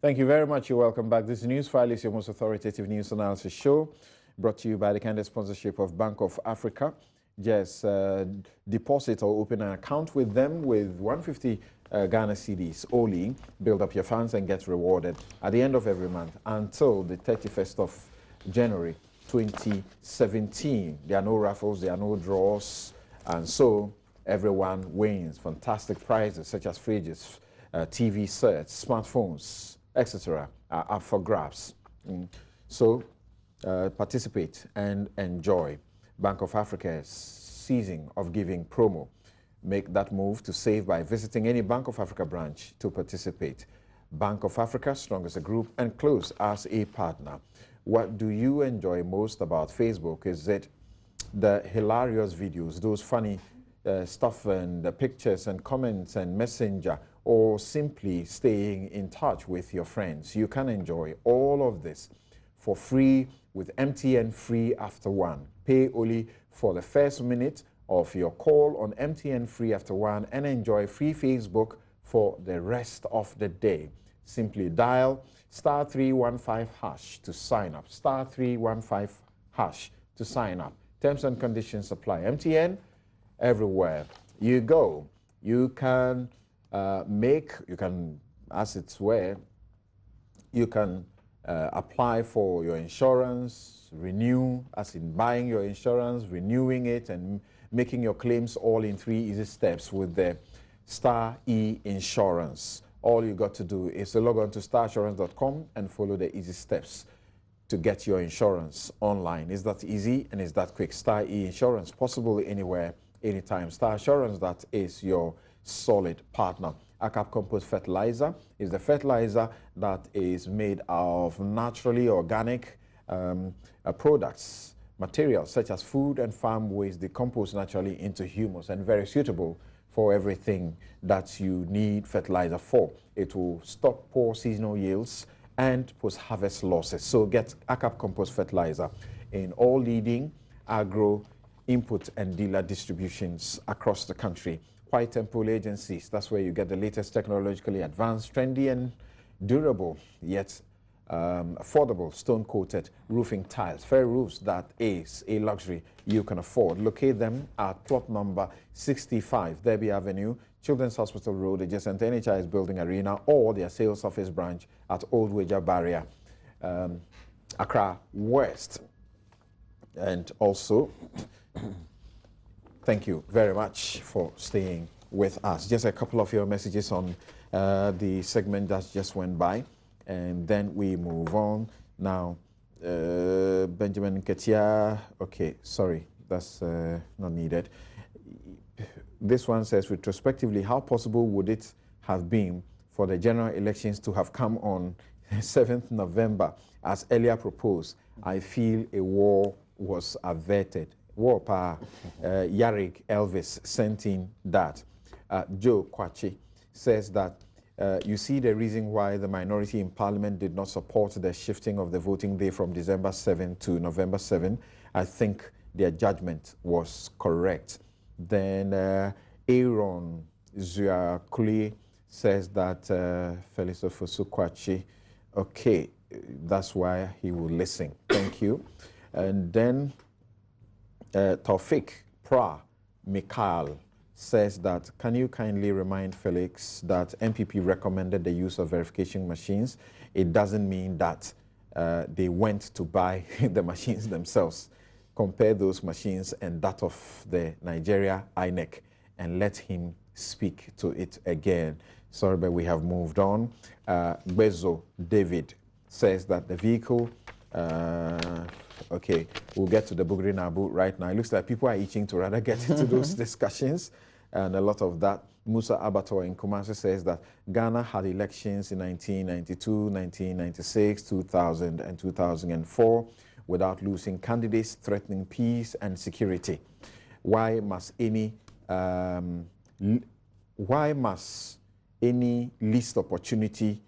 Thank you very much. You're welcome back. This Newsfile is your most authoritative news analysis show, brought to you by the kind of sponsorship of Bank of Africa. Just deposit or open an account with them with 150 Ghana cedis only. Build up your funds and get rewarded at the end of every month until the 31st of January 2017. There are no raffles, there are no draws, and so everyone wins. Fantastic prizes such as fridges, TV sets, smartphones, etc. are up for grabs. So participate and enjoy. Bank of Africa's season of giving promo. Make that move to save by visiting any Bank of Africa branch to participate. Bank of Africa, strong as a group and close as a partner. What do you enjoy most about Facebook? Is it the hilarious videos, those funny stuff and the pictures and comments and messenger, or simply staying in touch with your friends? You can enjoy all of this for free with MTN Free After One. Pay only for the first minute of your call on MTN Free After One and enjoy free Facebook for the rest of the day. Simply dial *315# to sign up. *315# to sign up. Terms and conditions apply. MTN, everywhere you go. You can as it were, you can apply for your insurance, renew, as in buying your insurance, renewing it, and making your claims all in 3 easy steps with the Star E Insurance. All you got to do is to log on to starinsurance.com and follow the easy steps to get your insurance online. It's that easy and it's that quick. Star E Insurance, possible anywhere, anytime. Star Assurance, that is your solid partner. ACAP Compost Fertilizer is the fertilizer that is made of naturally organic products, materials such as food and farm waste decompose naturally into humus and very suitable for everything that you need fertilizer for. It will stop poor seasonal yields and post-harvest losses. So get ACAP Compost Fertilizer in all leading agro input and dealer distributions across the country. White Temple agencies, that's where you get the latest technologically advanced, trendy and durable, yet affordable stone-coated roofing tiles. Fair roofs, that is a luxury you can afford. Locate them at plot number 65, Derby Avenue, Children's Hospital Road, adjacent to NHI's Building Arena, or their sales office branch at Old Wager Barrier, Accra West. And also, thank you very much for staying with us. Just a couple of your messages on the segment that just went by, and then we move on. Now, Benjamin Ketia, okay, sorry, that's not needed. This one says, retrospectively, how possible would it have been for the general elections to have come on 7th November as earlier proposed? I feel a war was averted. Warpa Yarik Elvis sent in that. Joe Kwachi says that you see the reason why the minority in parliament did not support the shifting of the voting day from December 7 to November 7. I think their judgment was correct. Then Aaron Zuakuli says that Felix Ofosu Kwachi, okay, that's why he will listen. Thank you. And then Taufik Pra Mikhail says that, can you kindly remind Felix that MPP recommended the use of verification machines? It doesn't mean that they went to buy the machines themselves. Compare those machines and that of the Nigeria INEC and let him speak to it again. Sorry, but we have moved on. Bezo David says that the vehicle, okay, we'll get to the Bugri Nabu right now. It looks like people are itching to rather get into those discussions and a lot of that. Musa Abator in Kumasi says that Ghana had elections in 1992, 1996, 2000 and 2004 without losing candidates threatening peace and security. Why must any least opportunity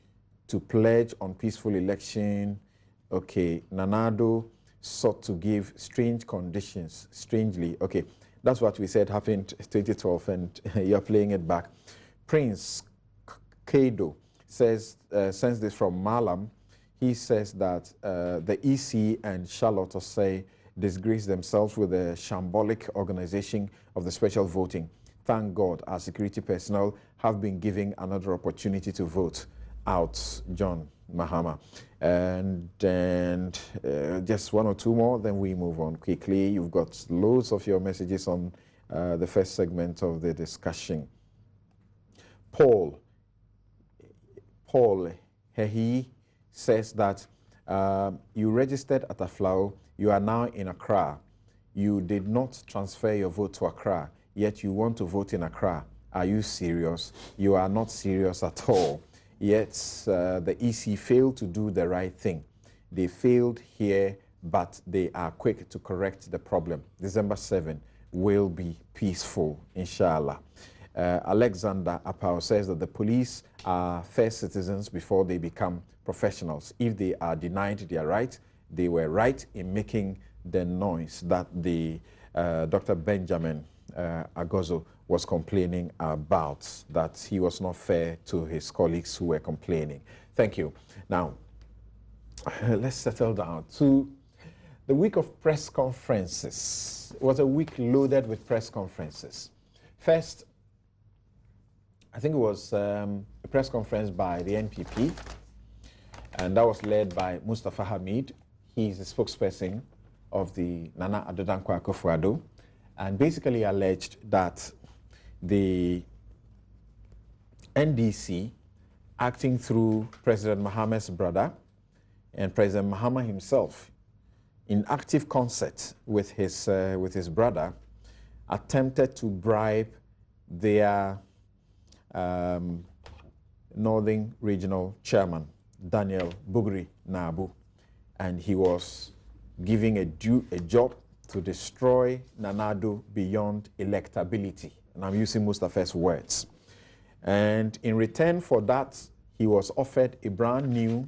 to pledge on peaceful election? Okay, Nanado sought to give strange conditions, strangely. Okay, that's what we said happened 2012 and you're playing it back. Prince Kado sends this from Malam. He says that the EC and Charlotte Osei disgrace themselves with the shambolic organization of the special voting. Thank God our security personnel have been given another opportunity to vote out John Mahama. And then just one or two more, then we move on quickly. You've got loads of your messages on the first segment of the discussion. Paul Hehi says that you registered at Aflao, you are now in Accra. You did not transfer your vote to Accra, yet you want to vote in Accra. Are you serious? You are not serious at all. Yet the EC failed to do the right thing. They failed here, but they are quick to correct the problem. December 7 will be peaceful, inshallah. Alexander Apau says that the police are first citizens before they become professionals. If they are denied their right, they were right in making the noise that the Dr. Benjamin Agozo was complaining about, that he was not fair to his colleagues who were complaining. Thank you. Now, let's settle down to the week of press conferences. It was a week loaded with press conferences. First, I think it was a press conference by the NPP, and that was led by Mustafa Hamid. He's the spokesperson of the Nana Addo Dankwa Akufo-Addo, and basically alleged that the NDC, acting through President Mahama's brother and President Mahama himself, in active concert with his brother, attempted to bribe their Northern Regional Chairman, Daniel Bugri Nabu, and he was giving a job to destroy Nana Addo beyond electability. And I'm using Mustafa's words. And in return for that, he was offered a brand new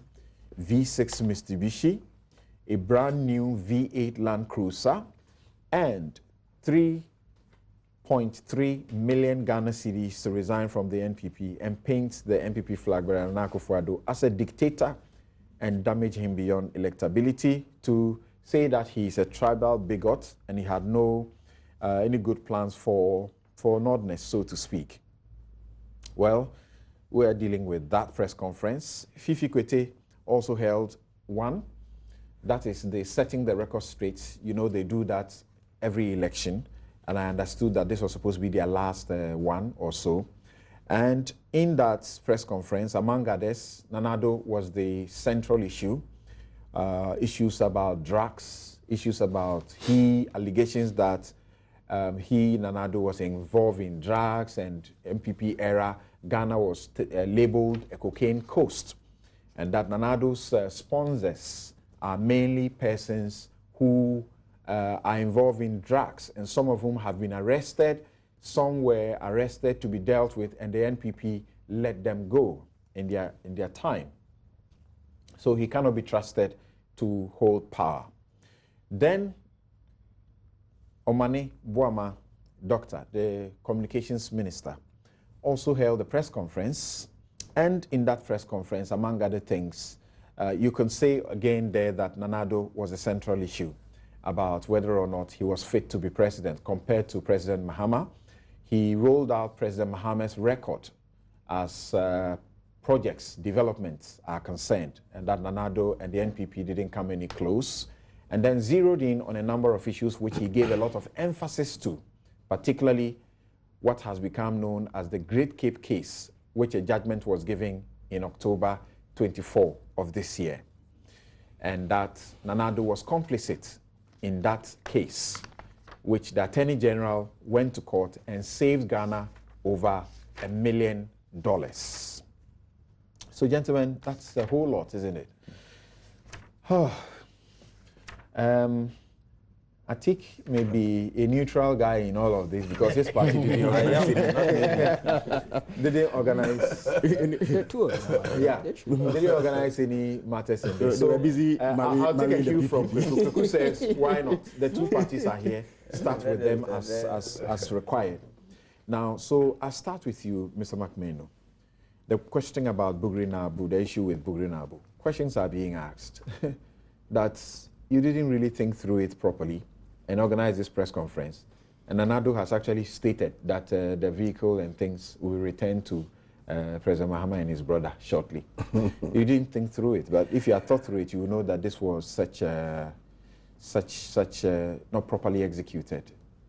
V6 Mitsubishi, a brand new V8 Land Cruiser, and 3.3 million Ghana cedis to resign from the NPP and paint the NPP flag bearer Nana Akufo-Addo as a dictator and damage him beyond electability, to say that he is a tribal bigot and he had no any good plans for Northerners, so to speak. Well, we are dealing with that press conference. Fifi Kwete also held one. That is the setting the record straight. You know, they do that every election, and I understood that this was supposed to be their last one or so. And in that press conference, among others, Nana Addo was the central issue. Issues about drugs, issues about allegations that Nana Addo was involved in drugs, and MPP era, Ghana was labeled a cocaine coast, and that Nana Addo's sponsors are mainly persons who are involved in drugs, and some of whom have been arrested. Some were arrested to be dealt with, and the NPP let them go in their time. So he cannot be trusted to hold power. Then Omane Boama, Doctor, the communications minister, also held a press conference. And in that press conference, among other things, you can say again there that Nana Addo was a central issue about whether or not he was fit to be president compared to President Mahama. He rolled out President Mahama's record as projects, developments are concerned, and that Nana Addo and the NPP didn't come any close, and then zeroed in on a number of issues which he gave a lot of emphasis to, particularly what has become known as the Great Cape case, which a judgment was given in October 24 of this year, and that Nana Addo was complicit in that case, which the Attorney General went to court and saved Ghana over $1 million. So, gentlemen, that's a whole lot, isn't it? Atik may be a neutral guy in all of this because his party didn't organize the tour. Yeah, they didn't organize any matters in this. So busy. I'll take a cue from Kuku. Kuku says, why not? The two parties are here. Start with them as required. Now, so I'll start with you, Mr. McMahon. the question about Bugri Nabu, the issue with Bugri Nabu, questions are being asked that you didn't really think through it properly and organize this press conference. And Nanado has actually stated that the vehicle and things will return to President Mahama and his brother shortly. You didn't think through it, but if you had thought through it, you would know that this was such not properly executed.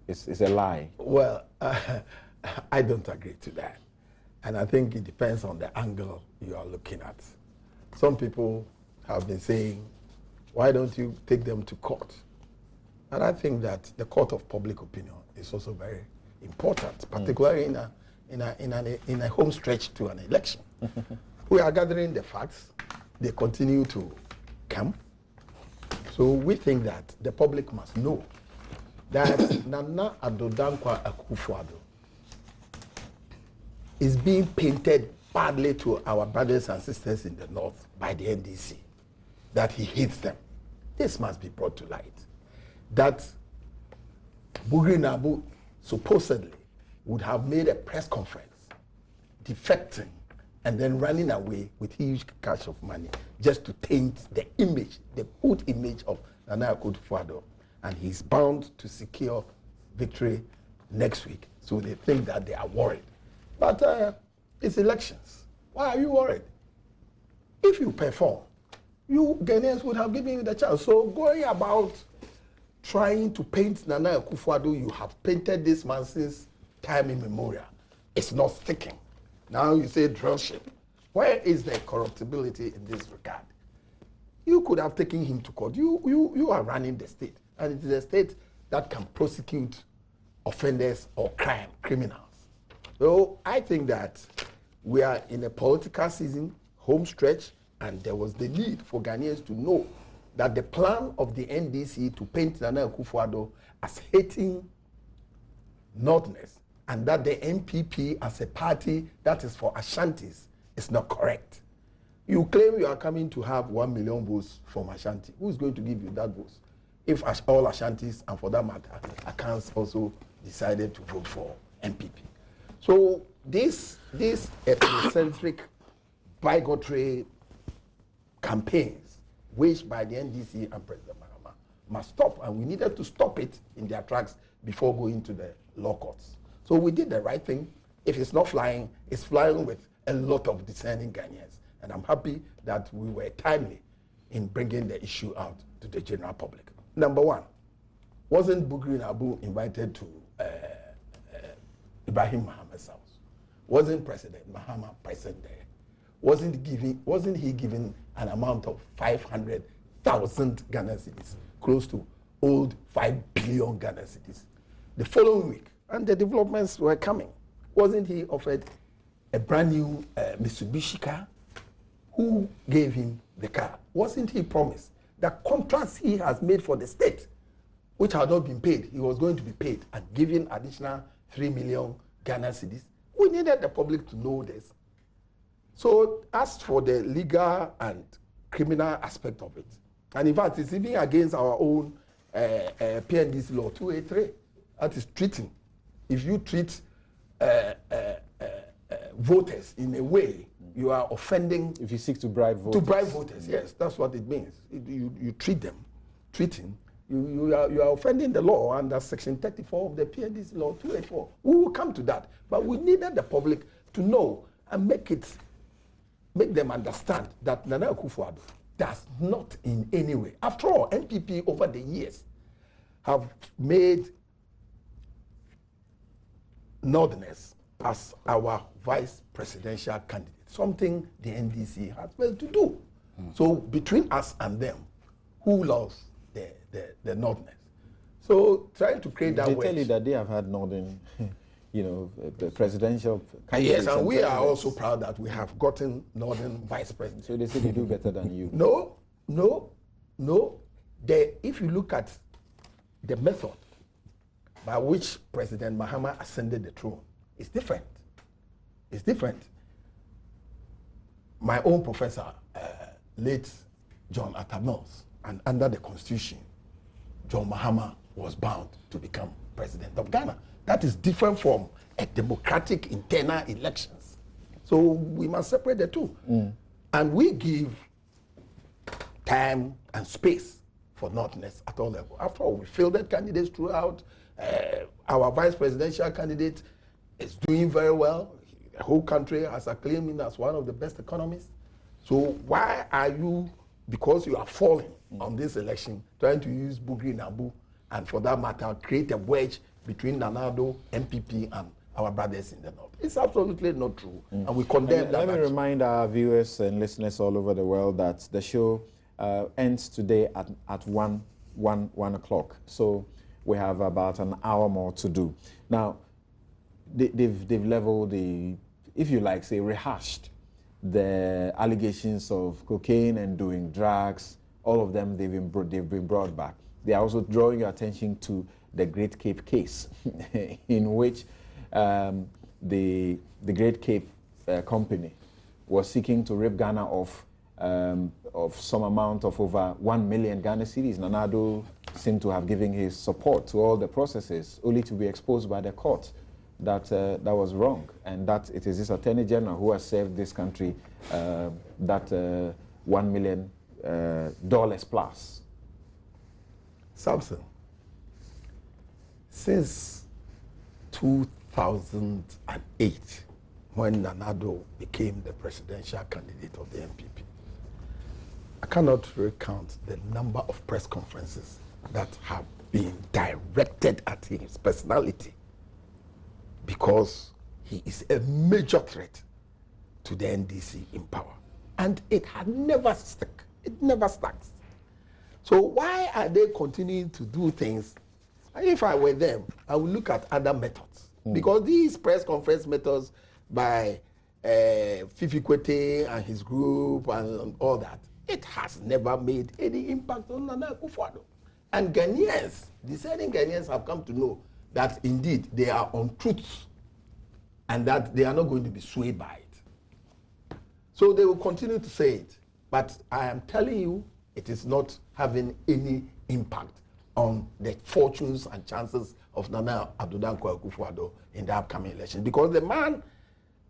It's a lie. Well, I don't agree to that. And I think it depends on the angle you are looking at. Some people have been saying, why don't you take them to court? And I think that the court of public opinion is also very important, particularly in a home stretch to an election. We are gathering the facts. They continue to come. So we think that the public must know that Nana Addo Dankwa Akufo-Addo is being painted badly to our brothers and sisters in the north by the NDC, that he hates them. This must be brought to light. That Bugri Nabu supposedly would have made a press conference, defecting, and then running away with huge cash of money just to taint the image, the good image of Nana Akufo-Addo. And he's bound to secure victory next week. So they think that they are worried. But it's elections. Why are you worried? If you perform, you Ghanaians would have given you the chance. So going about trying to paint Nana Akufo-Addo, you have painted this man since time immemorial. It's not sticking. Now you say drillship. Where is the corruptibility in this regard? You could have taken him to court. You are running the state. And it is the state that can prosecute offenders or criminals. So I think that we are in a political season, home stretch, and there was the need for Ghanaians to know that the plan of the NDC to paint Nana Akufo-Addo as hating Northerners, and that the NPP as a party that is for Ashantis is not correct. You claim you are coming to have 1 million votes from Ashanti. Who is going to give you that votes? If all Ashantis, and for that matter, Akans also decided to vote for NPP. So this ethnocentric, bigotry campaigns waged by the NDC and President Mahama must stop, and we needed to stop it in their tracks before going to the law courts. So we did the right thing. If it's not flying, it's flying with a lot of discerning Ghanaians. And I'm happy that we were timely in bringing the issue out to the general public. Number one, wasn't Bugri Nabu invited to Ibrahim Mahama's house? Wasn't President Mahama present there? Wasn't he given an amount of 500,000 Ghana cedis, close to old 5 billion Ghana cedis? The following week, and the developments were coming, wasn't he offered a brand new Mitsubishi car? Who gave him the car? Wasn't he promised that contracts he has made for the state, which had not been paid, he was going to be paid and given additional 3 million Ghana cedis? We needed the public to know this. So as for the legal and criminal aspect of it, and in fact, it's even against our own PNDC law 283. That is treating. If you treat voters in a way, you are offending. If you seek to bribe voters. To bribe voters, yes, that's what it means. You treat them, you are offending the law under Section 34 of the PNDC law 284. We will come to that, but we needed the public to know and make them understand that Nana Akufo-Addo does not in any way. After all, NPP over the years have made Northerners as our vice presidential candidate, something the NDC has failed to do. So between us and them, who loves the Northerners? So trying to create that They wedge. tell you that they have had Northern, the presidential candidates. Yes, and we are also proud that we have gotten Northern vice president. So they say they do better than you. No. If you look at the method by which President Mahama ascended the throne, it's different. It's different. My own professor, late John Atta Mills, and under the Constitution, John Mahama was bound to become president of Ghana. That is different from a democratic internal elections. So we must separate the two. And we give time and space for Northerners at all levels. After all, we fielded candidates throughout. Our vice presidential candidate is doing very well. The whole country has acclaimed him as one of the best economists. So why are you, because you are falling on this election, trying to use Bugri Nabu and for that matter, create a wedge between Nanado, MPP, and our brothers in the north? It's absolutely not true, and we condemn that. Let me remind our viewers and listeners all over the world that the show ends today at 1 o'clock. So we have about an hour more to do. Now, they've leveled the, if you like, say, rehashed the allegations of cocaine and doing drugs. All of them, they've been brought back. They are also drawing your attention to the Great Cape case, in which the Great Cape company was seeking to rip Ghana of some amount of over 1 million Ghana cedis. Nanado seemed to have given his support to all the processes, only to be exposed by the court that that was wrong, and that it is this Attorney General who has served this country that $1 million plus. Samson, since 2008, when Nanado became the presidential candidate of the MPP, I cannot recount the number of press conferences that have been directed at his personality, because he is a major threat to the NDC in power. And it had never stuck. It never stacks. So why are they continuing to do things? If I were them, I would look at other methods. Because these press conference methods by Fifi Kwete and his group and all that, it has never made any impact on Nana Akufo-Addo. And Ghanaians, discerning Ghanaians, have come to know that indeed they are on truths and that they are not going to be swayed by it. So they will continue to say it. But I am telling you, it is not having any impact on the fortunes and chances of Nana Addo Dankwa Akufo-Addo in the upcoming election. Because the man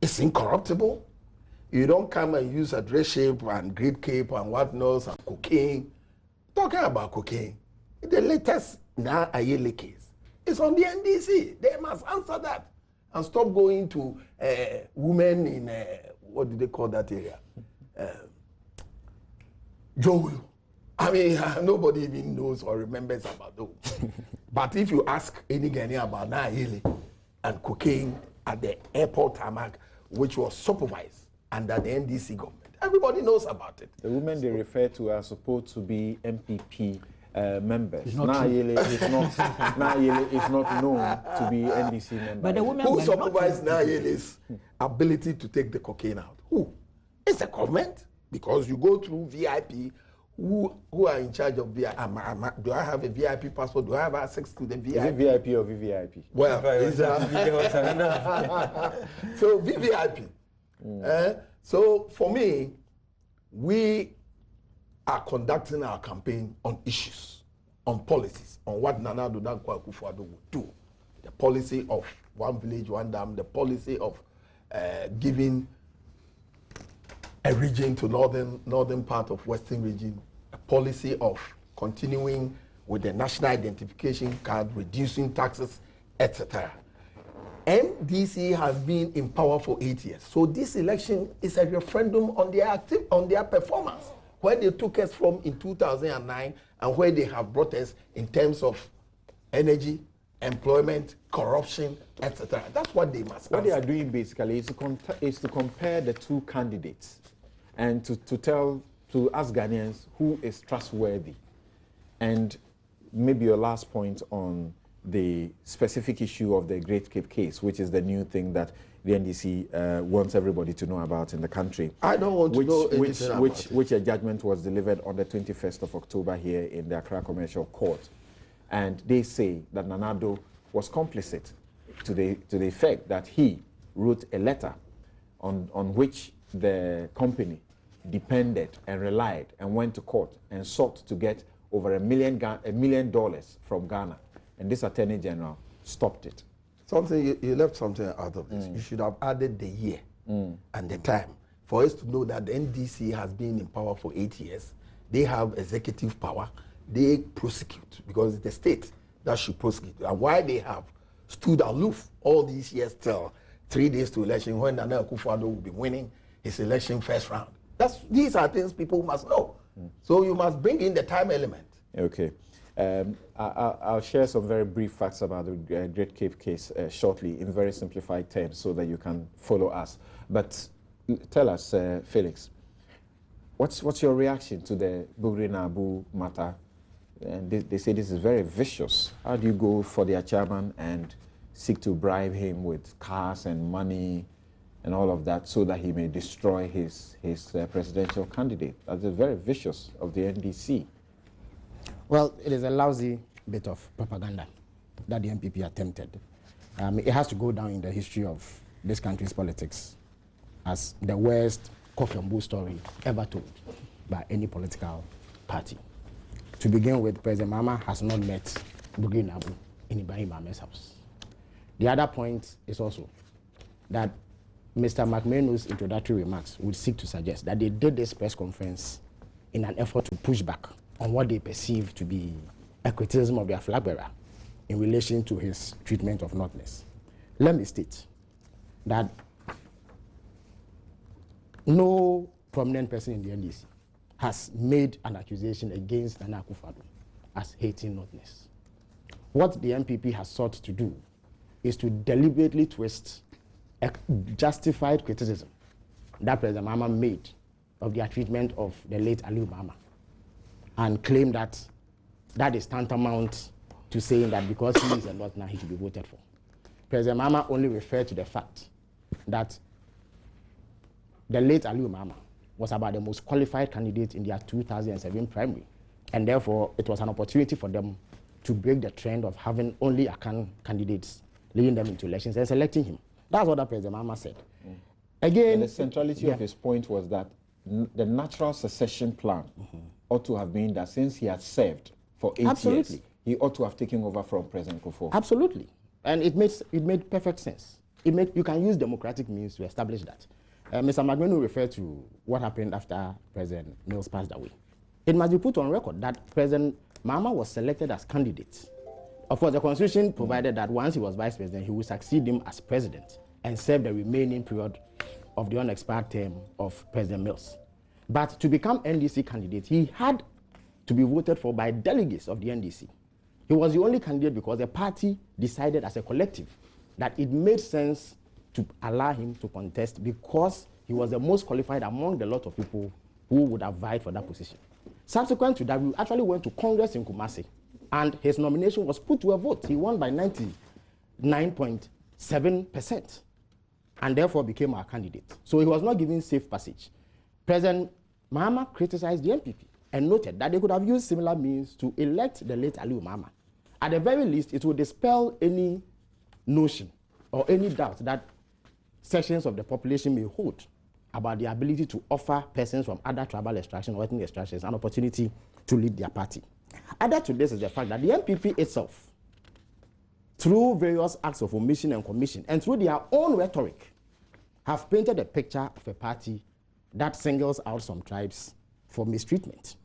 is incorruptible. You don't come and use a dress shape and Great Cape and whatnot and cocaine. Talking about cocaine, the latest Na Ayele case is on the NDC. They must answer that and stop going to women in, what do they call that area? Joel. I mean, nobody even knows or remembers about those. But if you ask any Ghanaian about Na Ayele and cocaine at the airport tarmac, which was supervised under the NDC government, everybody knows about it. The women they refer to are supposed to be MPP members. Na Ayele is not known to be NDC member. But the women who supervised Na Ayele's ability to take the cocaine out? Who? It's the government. Because you go through VIP, who are in charge of VIP? Do I have a VIP passport? Do I have access to the VIP? Is it VIP or VVIP? Well, so VVIP. So for me, we are conducting our campaign on issues, on policies, on what Nana Addo Dankwa Akufo-Addo would do. The policy of one village, one dam, the policy of giving a region to northern part of Western region, a policy of continuing with the national identification card, reducing taxes, etc. NDC has been in power for 8 years. So this election is a referendum on their performance, where they took us from in 2009 and where they have brought us in terms of energy, employment, corruption, etc. That's what they must answer. What they are doing basically is to compare the two candidates and to ask Ghanaians who is trustworthy. And maybe your last point on the specific issue of the Great Cape case, which is the new thing that the NDC wants everybody to know about in the country. I don't want to know anything about it. Which a judgment was delivered on the 21st of October here in the Accra Commercial Court. And they say that Nanado was complicit to the effect that he wrote a letter on which the company depended and relied and went to court and sought to get over $1 million from Ghana. And this Attorney General stopped it. You left something out of this. You should have added the year and the time for us to know that the NDC has been in power for 8 years. They have executive power. They prosecute because it's the state that should prosecute. And why they have stood aloof all these years till 3 days to election when Nana Akufo-Addo will be winning his election first round. These are things people must know. So you must bring in the time element. Okay. I'll share some very brief facts about the Great Cape case shortly in very simplified terms so that you can follow us. But tell us, Felix, what's your reaction to the Bugri Nabu matter? And they say this is very vicious. How do you go for their chairman and seek to bribe him with cars and money and all of that so that he may destroy his presidential candidate? That's very vicious of the NDC. Well, it is a lousy bit of propaganda that the MPP attempted. It has to go down in the history of this country's politics as the worst cock and bull story ever told by any political party. To begin with, President Mahama has not met Bugri Nabu in Ibrahim Ahmed's house. The other point is also that Mr. McMahon's introductory remarks would seek to suggest that they did this press conference in an effort to push back on what they perceive to be a criticism of their flag bearer in relation to his treatment of Northerners. Let me state that no prominent person in the NDC has made an accusation against Nana Akufo-Addo as hating Northerners. What the MPP has sought to do is to deliberately twist a justified criticism that President Mahama made of their treatment of the late Aliu Mahama and claim that that is tantamount to saying that because he is a Northerner, he should be voted for. President Mahama only referred to the fact that the late Aliu Mahama was about the most qualified candidate in their 2007 primary, and therefore it was an opportunity for them to break the trend of having only Akan candidates leading them into elections and selecting him. That's what President Mahama said. Again, and the centrality of his point was that the natural succession plan ought to have been that since he had served for 8 years, he ought to have taken over from President Kufuor. Absolutely. And it made perfect sense. You can use democratic means to establish that. Mr. McMahon referred to what happened after President Mills passed away. It must be put on record that President Mahama was selected as candidate. Of course, the Constitution provided that once he was vice president, he would succeed him as president and serve the remaining period of the unexpired term of President Mills. But to become NDC candidate, he had to be voted for by delegates of the NDC. He was the only candidate because the party decided as a collective that it made sense to allow him to contest because he was the most qualified among the lot of people who would have vied for that position. Subsequent to that, we actually went to Congress in Kumasi, and his nomination was put to a vote. He won by 99.7%, and therefore became our candidate. So he was not given safe passage. President Mahama criticized the MPP and noted that they could have used similar means to elect the late Aliu Mahama. At the very least, it would dispel any notion or any doubt that sections of the population may hold about the ability to offer persons from other tribal extraction or ethnic extractions an opportunity to lead their party. Added to this is the fact that the MPP itself, through various acts of omission and commission, and through their own rhetoric, have painted a picture of a party that singles out some tribes for mistreatment.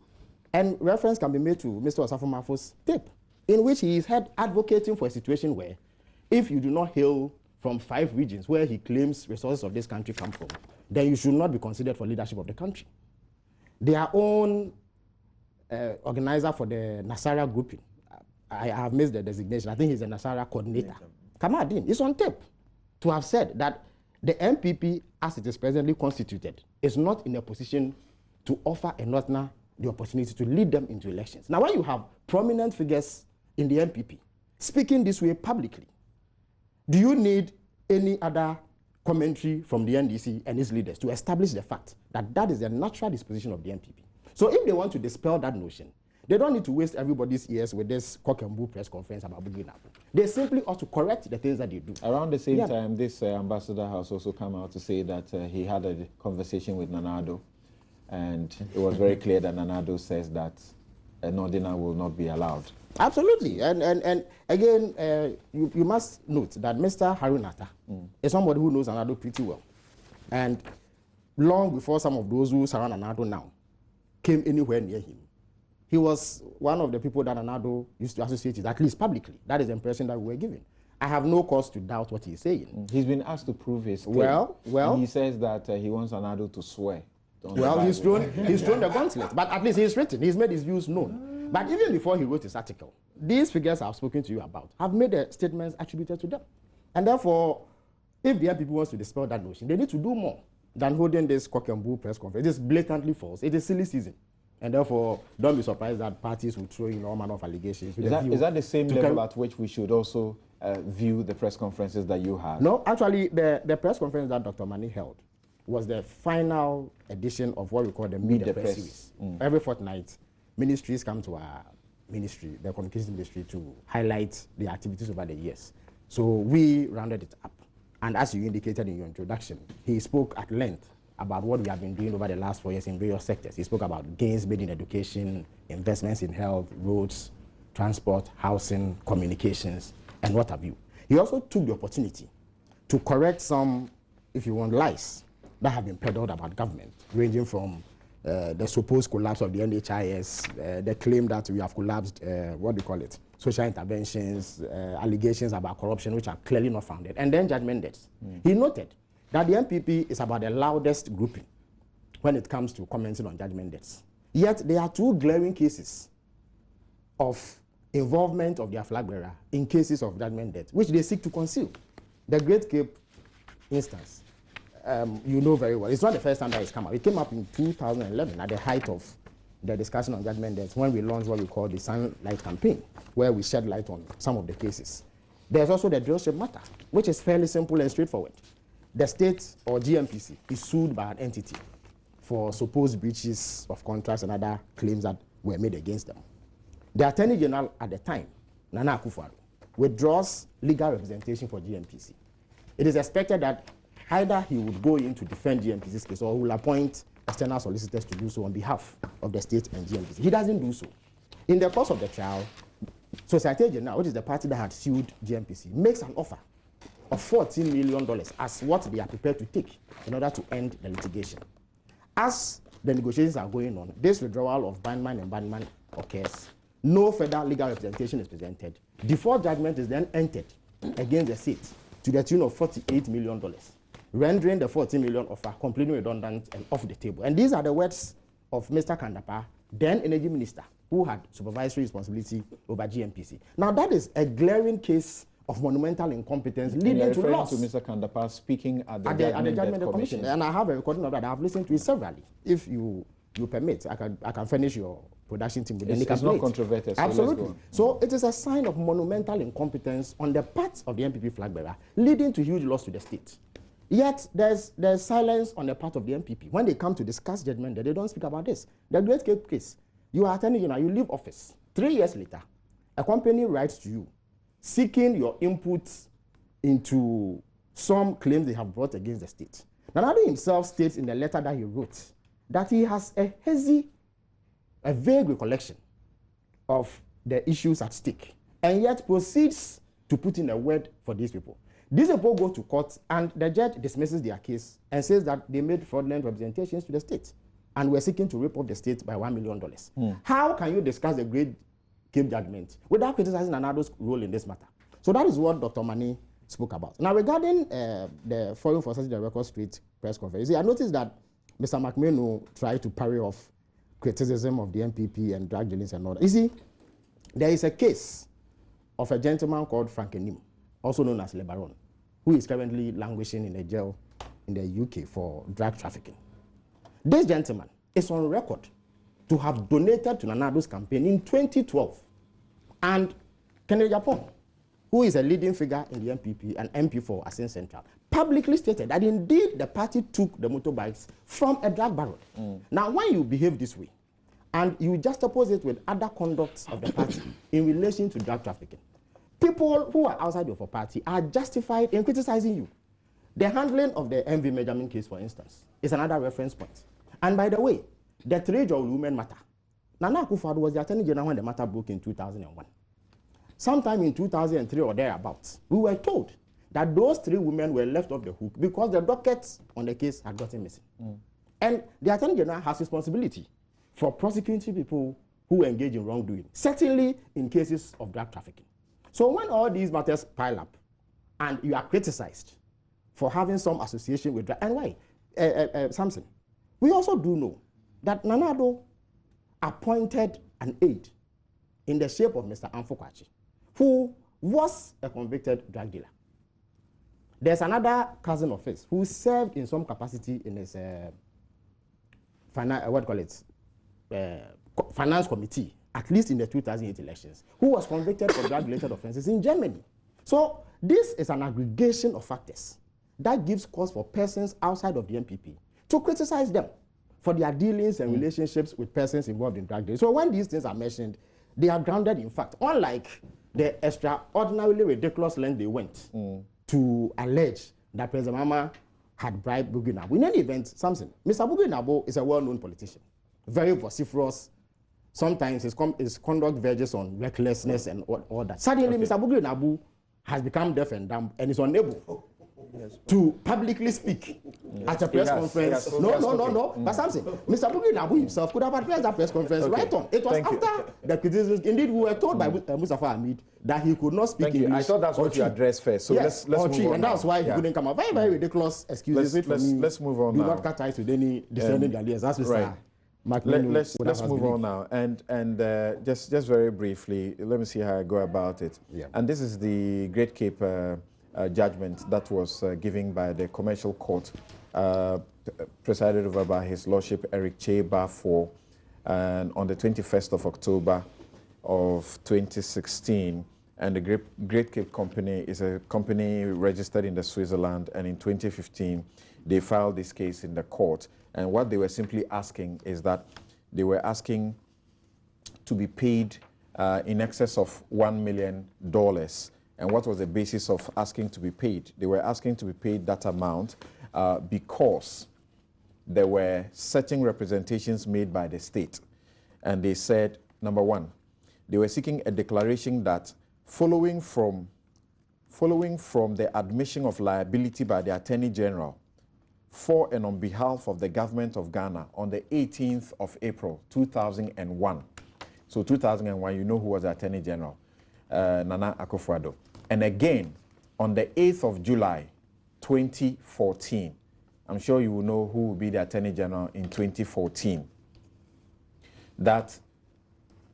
And reference can be made to Mr. Osafo Mafo's tape, in which he is heard advocating for a situation where if you do not hail from 5 regions where he claims resources of this country come from, then you should not be considered for leadership of the country. Their own organizer for the Nasara grouping, I have missed the designation, I think he's a Nasara coordinator, Kamadin, is on tape to have said that the MPP, as it is presently constituted, is not in a position to offer a Northerner the opportunity to lead them into elections. Now, when you have prominent figures in the MPP speaking this way publicly, do you need any other commentary from the NDC and its leaders to establish the fact that that is the natural disposition of the MPP? So if they want to dispel that notion, they don't need to waste everybody's ears with this cock and bull press conference about Bugri Nabu. They simply ought to correct the things that they do. Around the same time, this ambassador has also come out to say that he had a conversation with Nana Addo, and it was very clear that Nana Addo says that a Northerner will not be allowed. Absolutely. And again, you must note that Mr. Harun Atta is somebody who knows Nana Addo pretty well. And long before some of those who surround Nana now came anywhere near him, he was one of the people that Nana used to associate with, at least publicly. That is the impression that we were given. I have no cause to doubt what he's saying. He's been asked to prove his claim. Well, and he says that he wants Nana to swear. Well, he's thrown the gauntlet, but at least he's written, he's made his views known. But even before he wrote his article, these figures I've spoken to you about have made the statements attributed to them. And therefore, if the NPP wants to dispel that notion, they need to do more than holding this cock and bull press conference. It is blatantly false. It is silly season. And therefore, don't be surprised that parties will throw in all manner of allegations. Is that the same level at which we should also view the press conferences that you had? No, actually, the press conference that Dr. Mani held was the final edition of what we call the Meet the Press series. Every fortnight, ministries come to our ministry, the communications ministry, to highlight the activities over the years. So we rounded it up. And as you indicated in your introduction, he spoke at length about what we have been doing over the last 4 years in various sectors. He spoke about gains made in education, investments in health, roads, transport, housing, communications, and what have you. He also took the opportunity to correct some, if you want, lies that have been peddled about government, ranging from the supposed collapse of the NHIS, the claim that we have collapsed, what do you call it, social interventions, allegations about corruption, which are clearly not founded, and then judgment debts. He noted that the NPP is about the loudest grouping when it comes to commenting on judgment debts. Yet there are two glaring cases of involvement of their flag bearer in cases of judgment debt, which they seek to conceal. The Great Cape instance, you know very well. It's not the first time that it's come up. It came up in 2011 at the height of the discussion on judgment debts when we launched what we call the Sunlight campaign, where we shed light on some of the cases. There's also the drillship matter, which is fairly simple and straightforward. The state or GMPC is sued by an entity for supposed breaches of contracts and other claims that were made against them. The Attorney General at the time, Nana Akufo-Addo, withdraws legal representation for GMPC. It is expected that either he would go in to defend GMPC's case or he will appoint external solicitors to do so on behalf of the state and GMPC. He doesn't do so. In the course of the trial, Societe Generale, which is the party that had sued GMPC, makes an offer of $14 million as what they are prepared to take in order to end the litigation. As the negotiations are going on, this withdrawal of bandman and bandman occurs. No further legal representation is presented. Default judgment is then entered against the state to the tune of $48 million, rendering the $14 million offer completely redundant and off the table. And these are the words of Mr. Kandapa, then Energy Minister, who had supervisory responsibility over GMPC. Now, that is a glaring case of monumental incompetence leading to loss. To Mr. Kandapa speaking at the Judgment Commission. And I have a recording of that. I have listened to it severally. If you permit, I can furnish your production team with any It's not controversial. Absolutely. So it is a sign of monumental incompetence on the part of the NPP flag bearer, leading to huge loss to the state. Yet there's silence on the part of the NPP. When they come to discuss judgment, they don't speak about this. The Great Cape case, you are Attorney General, you leave office. 3 years later, a company writes to you, seeking your input into some claims they have brought against the state. Nanado himself states in the letter that he wrote that he has a vague recollection of the issues at stake, and yet proceeds to put in a word for these people. These people go to court, and the judge dismisses their case and says that they made fraudulent representations to the state and were seeking to rip off the state by $1 million. How can you discuss the Great Cape judgment without criticizing Nanado's role in this matter? So that is what Dr. Mani spoke about. Now, regarding the Forum for Setting the Record Street press conference, I noticed that Mr. McMahon tried to parry off criticism of the NPP and drug dealings and all that. You see, there is a case of a gentleman called Frank Enim, also known as LeBaron, who is currently languishing in a jail in the UK for drug trafficking. This gentleman is on record to have donated to Nanado's campaign in 2012. And Kennedy Japon, who is a leading figure in the NPP and MP for Asin Central, publicly stated that indeed the party took the motorbikes from a drug baron. Now, when you behave this way, and you juxtapose it with other conducts of the party in relation to drug trafficking, people who are outside of your party are justified in criticizing you. The handling of the MV Benjamin case, for instance, is another reference point. And by the way, the 3 women matter. Nana Akufo-Addo was the Attorney General when the matter broke in 2001. Sometime in 2003 or thereabouts, we were told that those 3 women were left off the hook because the docket on the case had gotten missing. And the Attorney General has responsibility for prosecuting people who engage in wrongdoing, certainly in cases of drug trafficking. So when all these matters pile up and you are criticized for having some association with drug, and why? Samson, we also do know that Nana Addo appointed an aide in the shape of Mr. Amfo Kwakye, who was a convicted drug dealer. There's another cousin of his who served in some capacity in his finance committee, at least in the 2008 elections, who was convicted for drug-related offenses in Germany. So this is an aggregation of factors that gives cause for persons outside of the NPP to criticize them for their dealings and relationships with persons involved in drug dealing. So when these things are mentioned, they are grounded in fact, unlike the extraordinarily ridiculous length they went to allege that President Mahama had bribed Bugi Nabo. In any event, Samson, Mr. Bugi Nabo is a well-known politician, very vociferous. Sometimes his conduct verges on recklessness and all that. Suddenly, Mr. Bugi Nabo has become deaf and dumb and is unable to publicly speak at a press conference. No. But Samson, Mr. Bugi Nabo himself could have addressed that press conference right on. It was after the criticism. Indeed, we were told by Mustafa Hamid that he could not speak English. I thought that's what you addressed first. So let's move on. And that's why he couldn't come out. Very, very ridiculous excuses. Let's move on now. Do not cut ties with any descending Ghanaians. That's Mr. Let's move on now, and just very briefly, let me see how I go about it. And this is the Great Cape judgment that was given by the Commercial Court, presided over by His Lordship Eric Cheba for on the 21st of October of 2016. And the Great Cape Company is a company registered in the Switzerland, and in 2015 they filed this case in the court. And what they were simply asking is that they were asking to be paid in excess of $1 million. And what was the basis of asking to be paid? They were asking to be paid that amount because there were certain representations made by the state. And they said, number one, they were seeking a declaration that following from the admission of liability by the Attorney General for and on behalf of the government of Ghana on the 18th of April, 2001. So 2001, you know who was the Attorney General, Nana Akufo-Addo. And again, on the 8th of July, 2014, I'm sure you will know who will be the Attorney General in 2014, that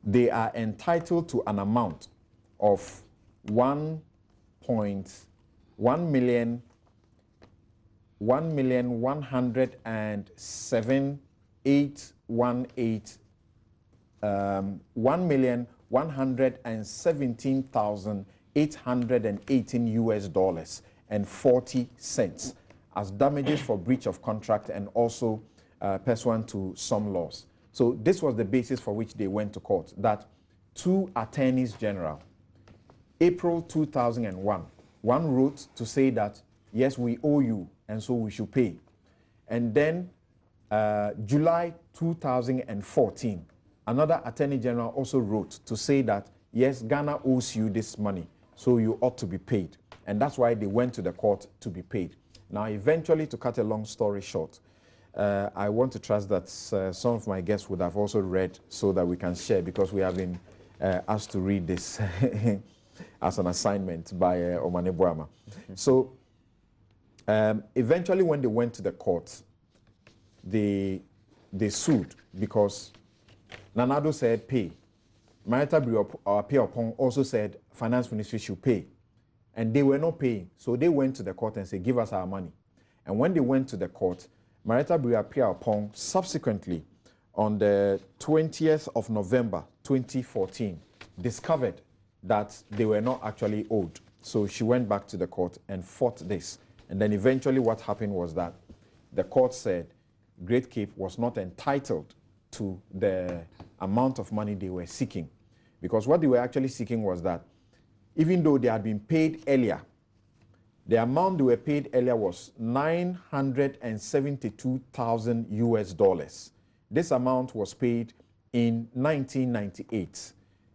they are entitled to an amount of 1,107,817 $1,117,818 and 40 cents as damages for breach of contract and also pursuant to some laws. So this was the basis for which they went to court, that 2 attorneys general, April 2001, one wrote to say that, yes, we owe you, and so we should pay. And then July 2014, another Attorney General also wrote to say that, yes, Ghana owes you this money, so you ought to be paid. And that's why they went to the court to be paid. Now, eventually, to cut a long story short, I want to trust that some of my guests would have also read so that we can share, because we have been asked to read this as an assignment by Omane Boama. So eventually, when they went to the court, they sued because Nana Addo said pay. Marital Pay Upon also said Finance Ministry should pay. And they were not paying. So they went to the court and said, give us our money. And when they went to the court, Marital Pay Upon subsequently, on the 20th of November 2014, discovered that they were not actually owed. So she went back to the court and fought this. And then eventually what happened was that the court said Great Cape was not entitled to the amount of money they were seeking. Because what they were actually seeking was that even though they had been paid earlier, the amount they were paid earlier was $972,000. This amount was paid in 1998.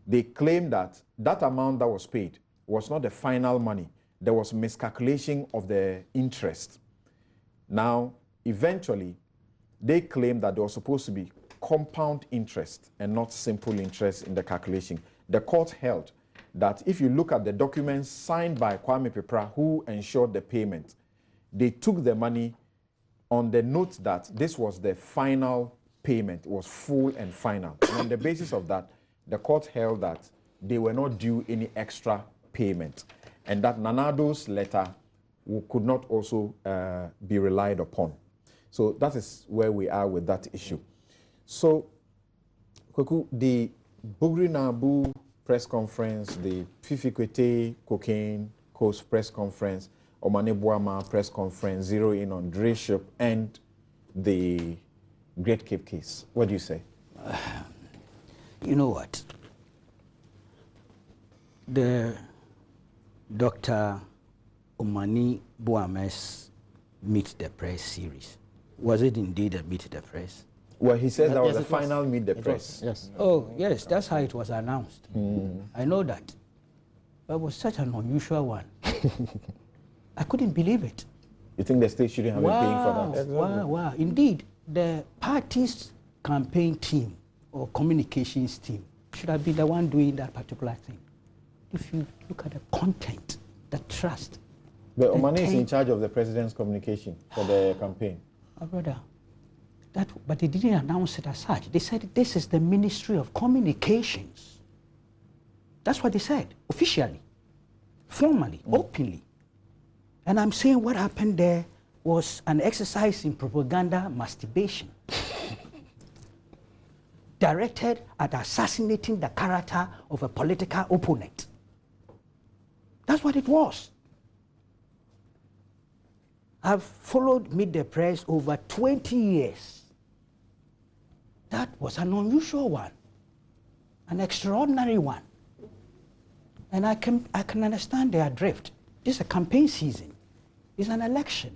They claimed that that amount that was paid was not the final money, there was miscalculation of the interest. Now, eventually, they claimed that there was supposed to be compound interest and not simple interest in the calculation. The court held that if you look at the documents signed by Kwame Pepra, who ensured the payment, they took the money on the note that this was the final payment, it was full and final. And on the basis of that, the court held that they were not due any extra payment, and that Nanado's letter could not also be relied upon. So that is where we are with that issue. So, Kweku, the Bugri Nabu press conference, the Fifikwete cocaine coast press conference, Omane Boama press conference, zero in on Dreship, and the Great Cape case. What do you say? You know what? The Dr. Omani Boame's Meet the Press series, was it indeed a Meet the Press? Well, he says that was Yes, the it was. final Meet the It Press. was, yes. Oh, yes, that's how it was announced. I know that. But it was such an unusual one. I couldn't believe it. You think the state shouldn't have been paying for that? Wow. Indeed, the party's campaign team or communications team should have been the one doing that particular thing. If you look at the content, the trust. But Omani is in charge of the president's communication for the campaign. My brother, but they didn't announce it as such. They said this is the Ministry of Communications. That's what they said, officially, formally, openly. And I'm saying what happened there was an exercise in propaganda masturbation directed at assassinating the character of a political opponent. That's what it was. I've followed Meet the Press over 20 years. That was an unusual one, an extraordinary one. And I can understand their drift. This is a campaign season. It's an election.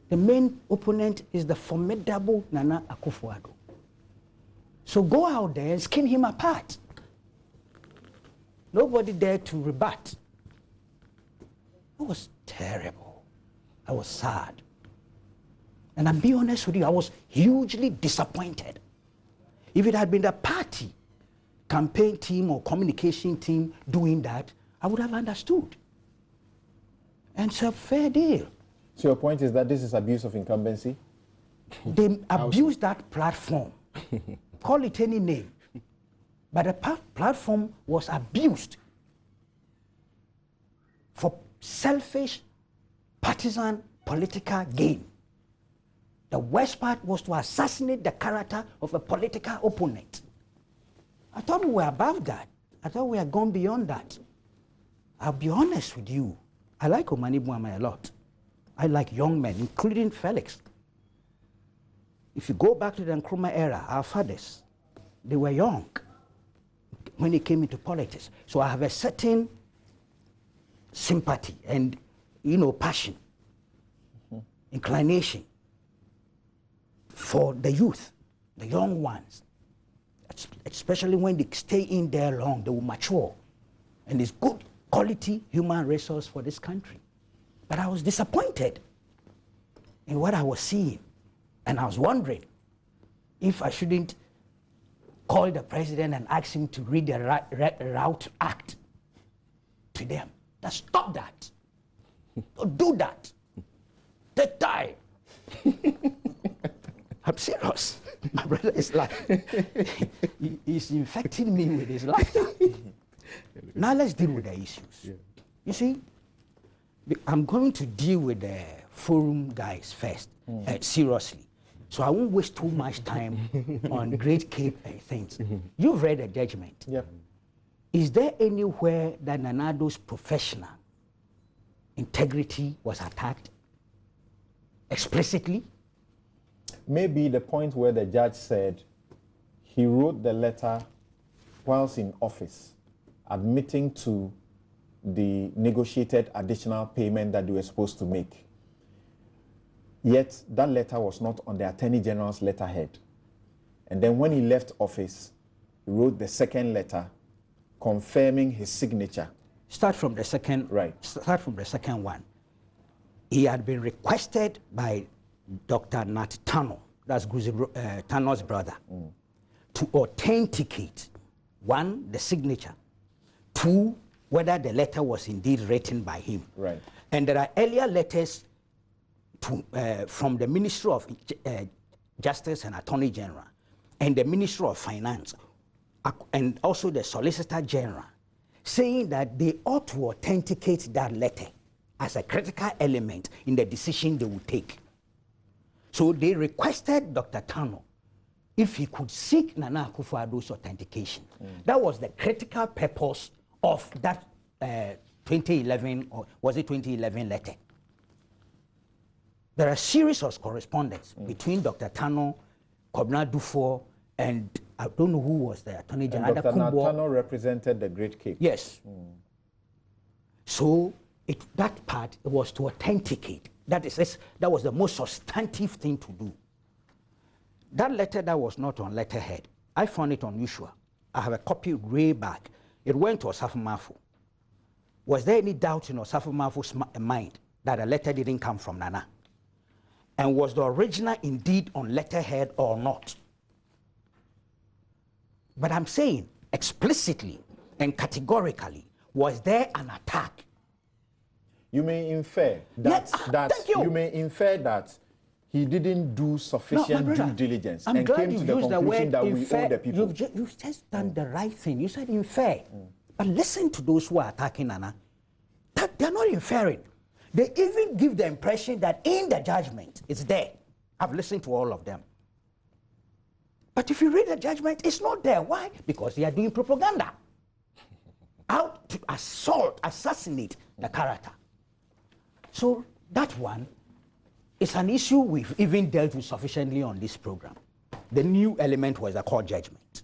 The main opponent is the formidable Nana Akufo-Addo. So go out there and skin him apart. Nobody dared to rebut. It was terrible. I was sad. And I'm being honest with you, I was hugely disappointed. If it had been the party campaign team or communication team doing that, I would have understood. And it's a fair deal. So your point is that this is abuse of incumbency? They abused that platform. Call it any name. But the platform was abused for selfish, partisan, political gain. The worst part was to assassinate the character of a political opponent. I thought we were above that. I thought we had gone beyond that. I'll be honest with you. I like Omani Boamah a lot. I like young men, including Felix. If you go back to the Nkrumah era, our fathers, they were young when they came into politics. So I have a certain sympathy and, passion, inclination for the youth, the young ones. Especially when they stay in there long, they will mature. And it's good quality human resource for this country. But I was disappointed in what I was seeing. And I was wondering if I shouldn't call the president and ask him to read the Route Act to them. That stop that. Don't do that. Take time. I'm serious. My brother is laughing. He's infecting me with his laughter. Now let's deal with the issues. Yeah. You see, I'm going to deal with the forum guys first, seriously. So I won't waste too much time on Great Cape and things. You've read the judgment. Yep. Is there anywhere that Nanado's professional integrity was attacked explicitly? Maybe the point where the judge said he wrote the letter whilst in office, admitting to the negotiated additional payment that they were supposed to make. Yet that letter was not on the Attorney General's letterhead. And then when he left office, he wrote the second letter confirming his signature, Start from the second. Right. Start from the second one. He had been requested by Dr. Nat Tano, that's Tano's brother, to authenticate, one, the signature, two, whether the letter was indeed written by him. Right. And there are earlier letters to, from the Ministry of Justice and Attorney General and the Ministry of Finance and also the Solicitor General saying that they ought to authenticate that letter as a critical element in the decision they would take. So they requested Dr. Tano if he could seek Nana Akufo-Addo's authentication. That was the critical purpose of that 2011, or was it 2011 letter? There are a series of correspondence between Dr. Tano, Kobna Dufour, and I don't know who was the Attorney General. Dr. Tano represented the Great Cape. Yes. So that part was to authenticate. That was the most substantive thing to do. That letter that was not on letterhead, I found it unusual. I have a copy way back. It went to Osafo Mafu. Was there any doubt in Osafo Mafu's mind that a letter didn't come from Nana? And was the original indeed on letterhead or not? But I'm saying explicitly and categorically, was there an attack? You may infer that, thank you. You may infer that he didn't do sufficient due diligence and came to the conclusion that we owe the people. You've just done the right thing. You said infer. But listen to those who are attacking Nana. They're not inferring. They even give the impression that in the judgment, it's there. I've listened to all of them. But if you read the judgment, it's not there. Why? Because they are doing propaganda. Out to assault, assassinate the character. So that one is an issue we've even dealt with sufficiently on this program. The new element was the court judgment.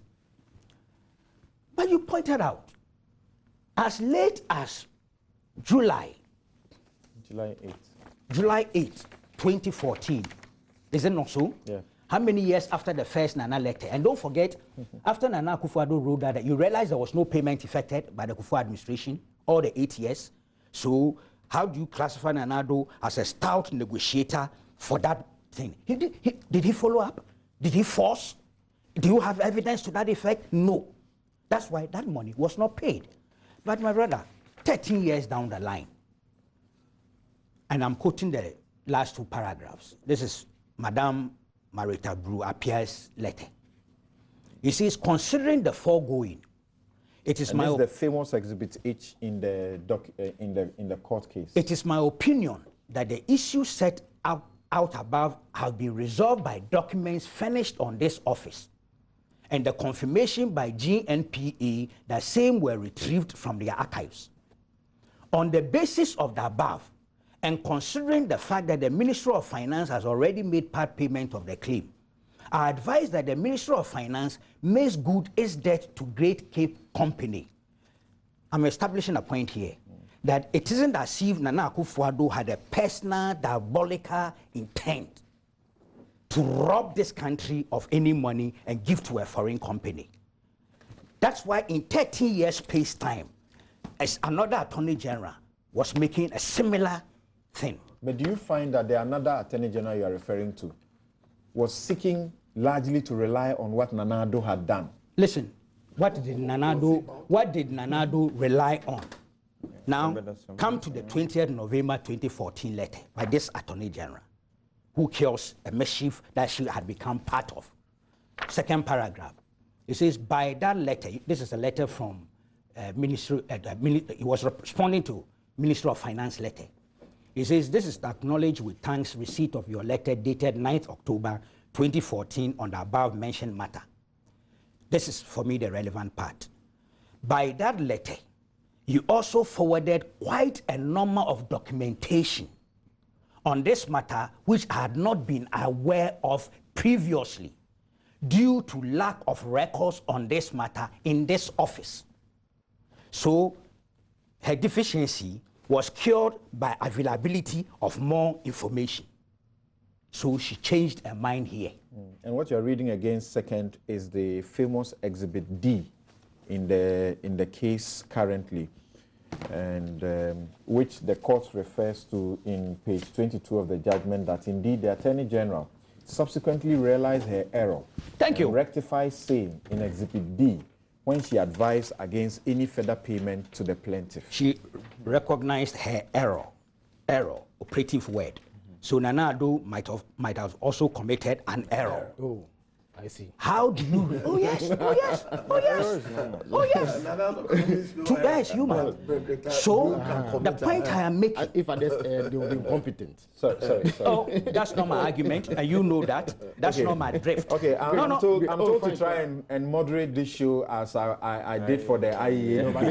But you pointed out, as late as July 8th, 2014, is it not so? Yeah. How many years after the first Nana letter? And don't forget, after Nana Akufo-Addo wrote that, you realize there was no payment effected by the Akufo administration all the 8 years. So how do you classify Nana Addo as a stout negotiator for that thing? Did he follow up? Did he force? Do you have evidence to that effect? No. That's why that money was not paid. But my brother, 13 years down the line, and I'm quoting the last two paragraphs. This is Madame Marita Brew Appiah's letter. He says, considering the foregoing, it is the famous Exhibit H in the court case. It is my opinion that the issues set out above have been resolved by documents furnished on this office, and the confirmation by GNPA that same were retrieved from their archives. On the basis of the above, and considering the fact that the Ministry of Finance has already made part payment of the claim, I advise that the Ministry of Finance makes good its debt to Great Cape Company. I'm establishing a point here that it isn't as if Nana Akufo-Addo had a personal diabolical intent to rob this country of any money and give to a foreign company. That's why in 13 years space time, as another Attorney General was making a similar thing. But do you find that the another Attorney General you are referring to was seeking largely to rely on what Nana Addo had done? Listen, what did Nana Addo rely on? Now, come to the 20th November 2014 letter by this Attorney General, who cures a mischief that she had become part of. Second paragraph. It says, by that letter, this is a letter from Ministry, he was responding to Ministry of Finance letter. He says, this is acknowledged with thanks receipt of your letter dated 9th October 2014 on the above mentioned matter. This is for me the relevant part. By that letter, you also forwarded quite a number of documentation on this matter which I had not been aware of previously due to lack of records on this matter in this office. So her deficiency was cured by availability of more information. So she changed her mind here. And what you're reading against second is the famous Exhibit D in the case currently. and which the court refers to in page 22 of the judgment, that indeed the Attorney General subsequently realized her error. Thank you. Rectified same in Exhibit D when she advised against any further payment to the plaintiff. She recognized her error, operative word. So Nana Addo might have also committed an error. Oh, I see. How do you? Oh yes, oh yes, oh yes, oh yes. That is human. So the point I am making. If others they will be incompetent. Sorry. Oh, that's not my argument, and you know that. That's not my drift. Okay, I'm told to try and moderate this show as I did for the IEA. No, but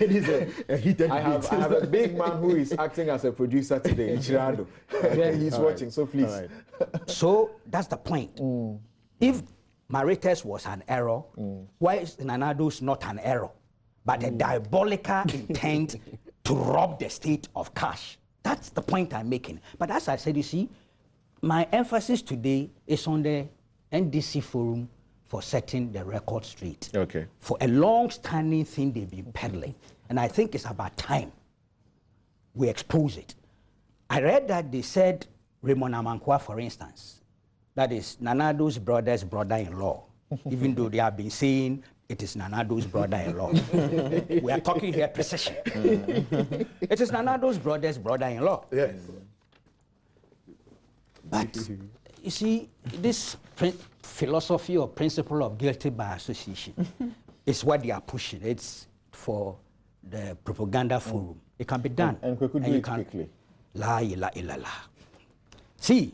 it is a heated I have a big man who is acting as a producer today, Ichirado. He's watching, so please. Right. So that's the point. If Marites was an error, why is Nanado's not an error, but a diabolical intent to rob the state of cash? That's the point I'm making. But as I said, you see, my emphasis today is on the NDC forum for setting the record straight. Okay. For a long-standing thing they've been peddling. And I think it's about time we expose it. I read that they said Raymond Amankwa, for instance, that is Nanado's brother's brother-in-law, even though they have been saying it is Nanado's brother-in-law. We are talking here precision. It is Nanado's brother's brother-in-law. Yes. But you see, this philosophy or principle of guilty by association is what they are pushing. It's for the propaganda forum. It can be done. And we could do it quickly. La ilaha illallah. See,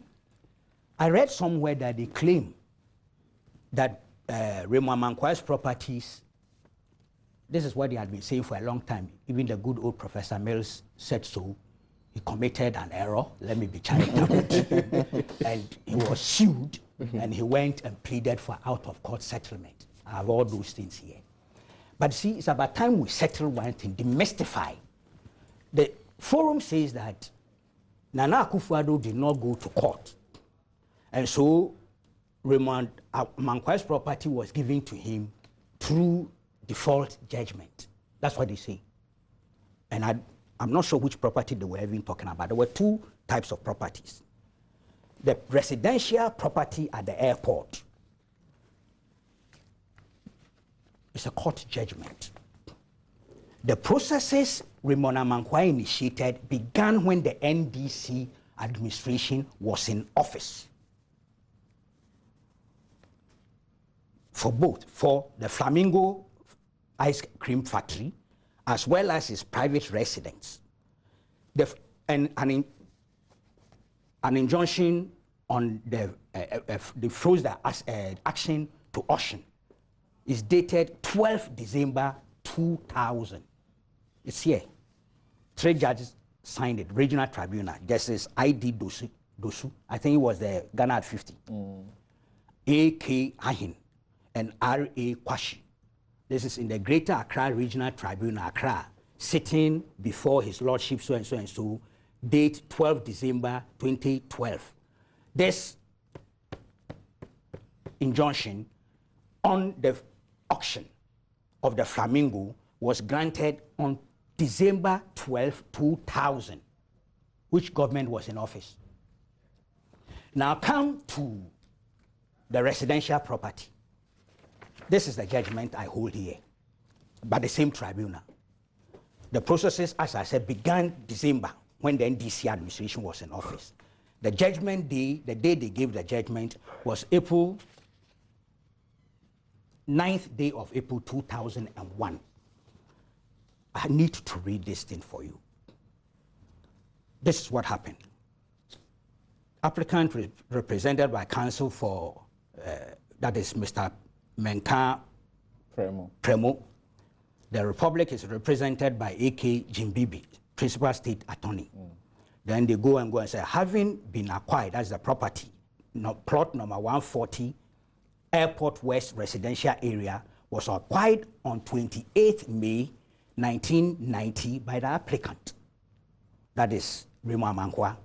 I read somewhere that they claim that Raymond Amankwa's properties, this is what they had been saying for a long time. Even the good old Professor Mills said so. He committed an error, let me be charitable, and he was sued, and he went and pleaded for out-of-court settlement. I have all those things here. But see, it's about time we settle one thing, demystify. The forum says that Nana Akufo-Addo did not go to court. And so Raymond Amankwa's property was given to him through default judgment. That's what they say. And I'm not sure which property they were even talking about. There were two types of properties. The residential property at the airport is a court judgment. The processes Raymond Amankwa initiated began when the NDC administration was in office. For both, for the Flamingo ice cream factory, as well as his private residence. An injunction on the froze the action to auction is dated 12 December 2000. It's here. 3 judges signed it, Regional Tribunal. Justice I.D. Dosu, I think it was the Ghana at 50. A.K. Ahin and R.A. Kwashi. This is in the Greater Accra Regional Tribunal, Accra, sitting before His Lordship so and so and so, date 12 December 2012. This injunction on the auction of the Flamingo was granted on December 12, 2000, which government was in office. Now come to the residential property. This is the judgment I hold here, by the same tribunal. The processes, as I said, began December when the NDC administration was in office. The judgment day, the day they gave the judgment, was April 9th day of April 2001. I need to read this thing for you. This is what happened. Applicant represented by counsel for, that is Mr. Menka Premo. The Republic is represented by A.K. Jimbibi, Principal State Attorney. Then they go and say, having been acquired, that's the property, plot number 140, Airport West residential area, was acquired on 28th May 1990 by the applicant. That is Raymond Amankwa.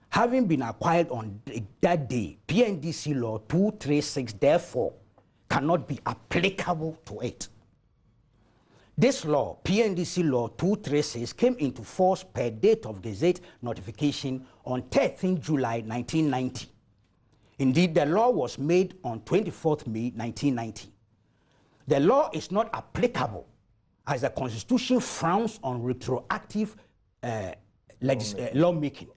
Having been acquired on that day, PNDC law 236 therefore cannot be applicable to it. This law, PNDC Law 236, came into force per date of Gazette notification on 13 July 1990. Indeed, the law was made on 24th May 1990. The law is not applicable as the Constitution frowns on retroactive lawmaking.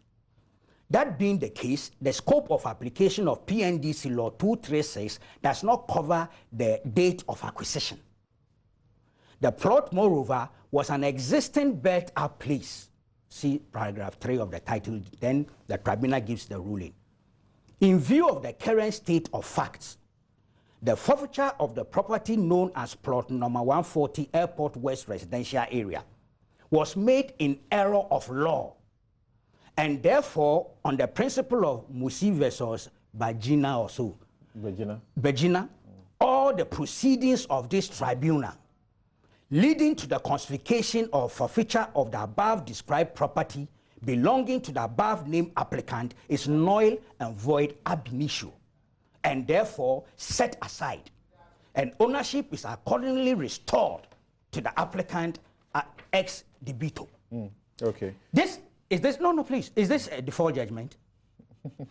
That being the case, the scope of application of PNDC Law 236 does not cover the date of acquisition. The plot, moreover, was an existing built-up place. See paragraph 3 of the title, then the tribunal gives the ruling. In view of the current state of facts, the forfeiture of the property known as plot number 140 Airport West Residential Area was made in error of law, and therefore, on the principle of Musi versus Bagina or so, Bagina, all the proceedings of this tribunal leading to the confiscation or forfeiture of the above described property belonging to the above named applicant is null and void ab initio, and therefore set aside, and ownership is accordingly restored to the applicant ex debito. Okay. Please, is this a default judgment?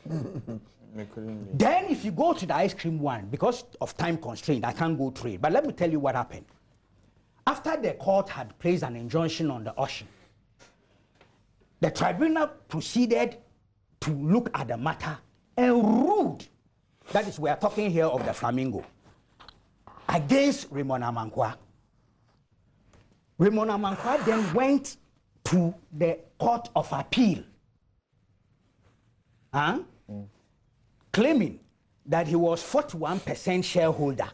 Then if you go to the ice cream one, because of time constraint, I can't go through it, but let me tell you what happened. After the court had placed an injunction on the auction, the tribunal proceeded to look at the matter and ruled, that is, we are talking here of the Flamingo, against Raymond Amankwa. Raymond Amankwa then went to the Court of Appeal, claiming that he was 41% shareholder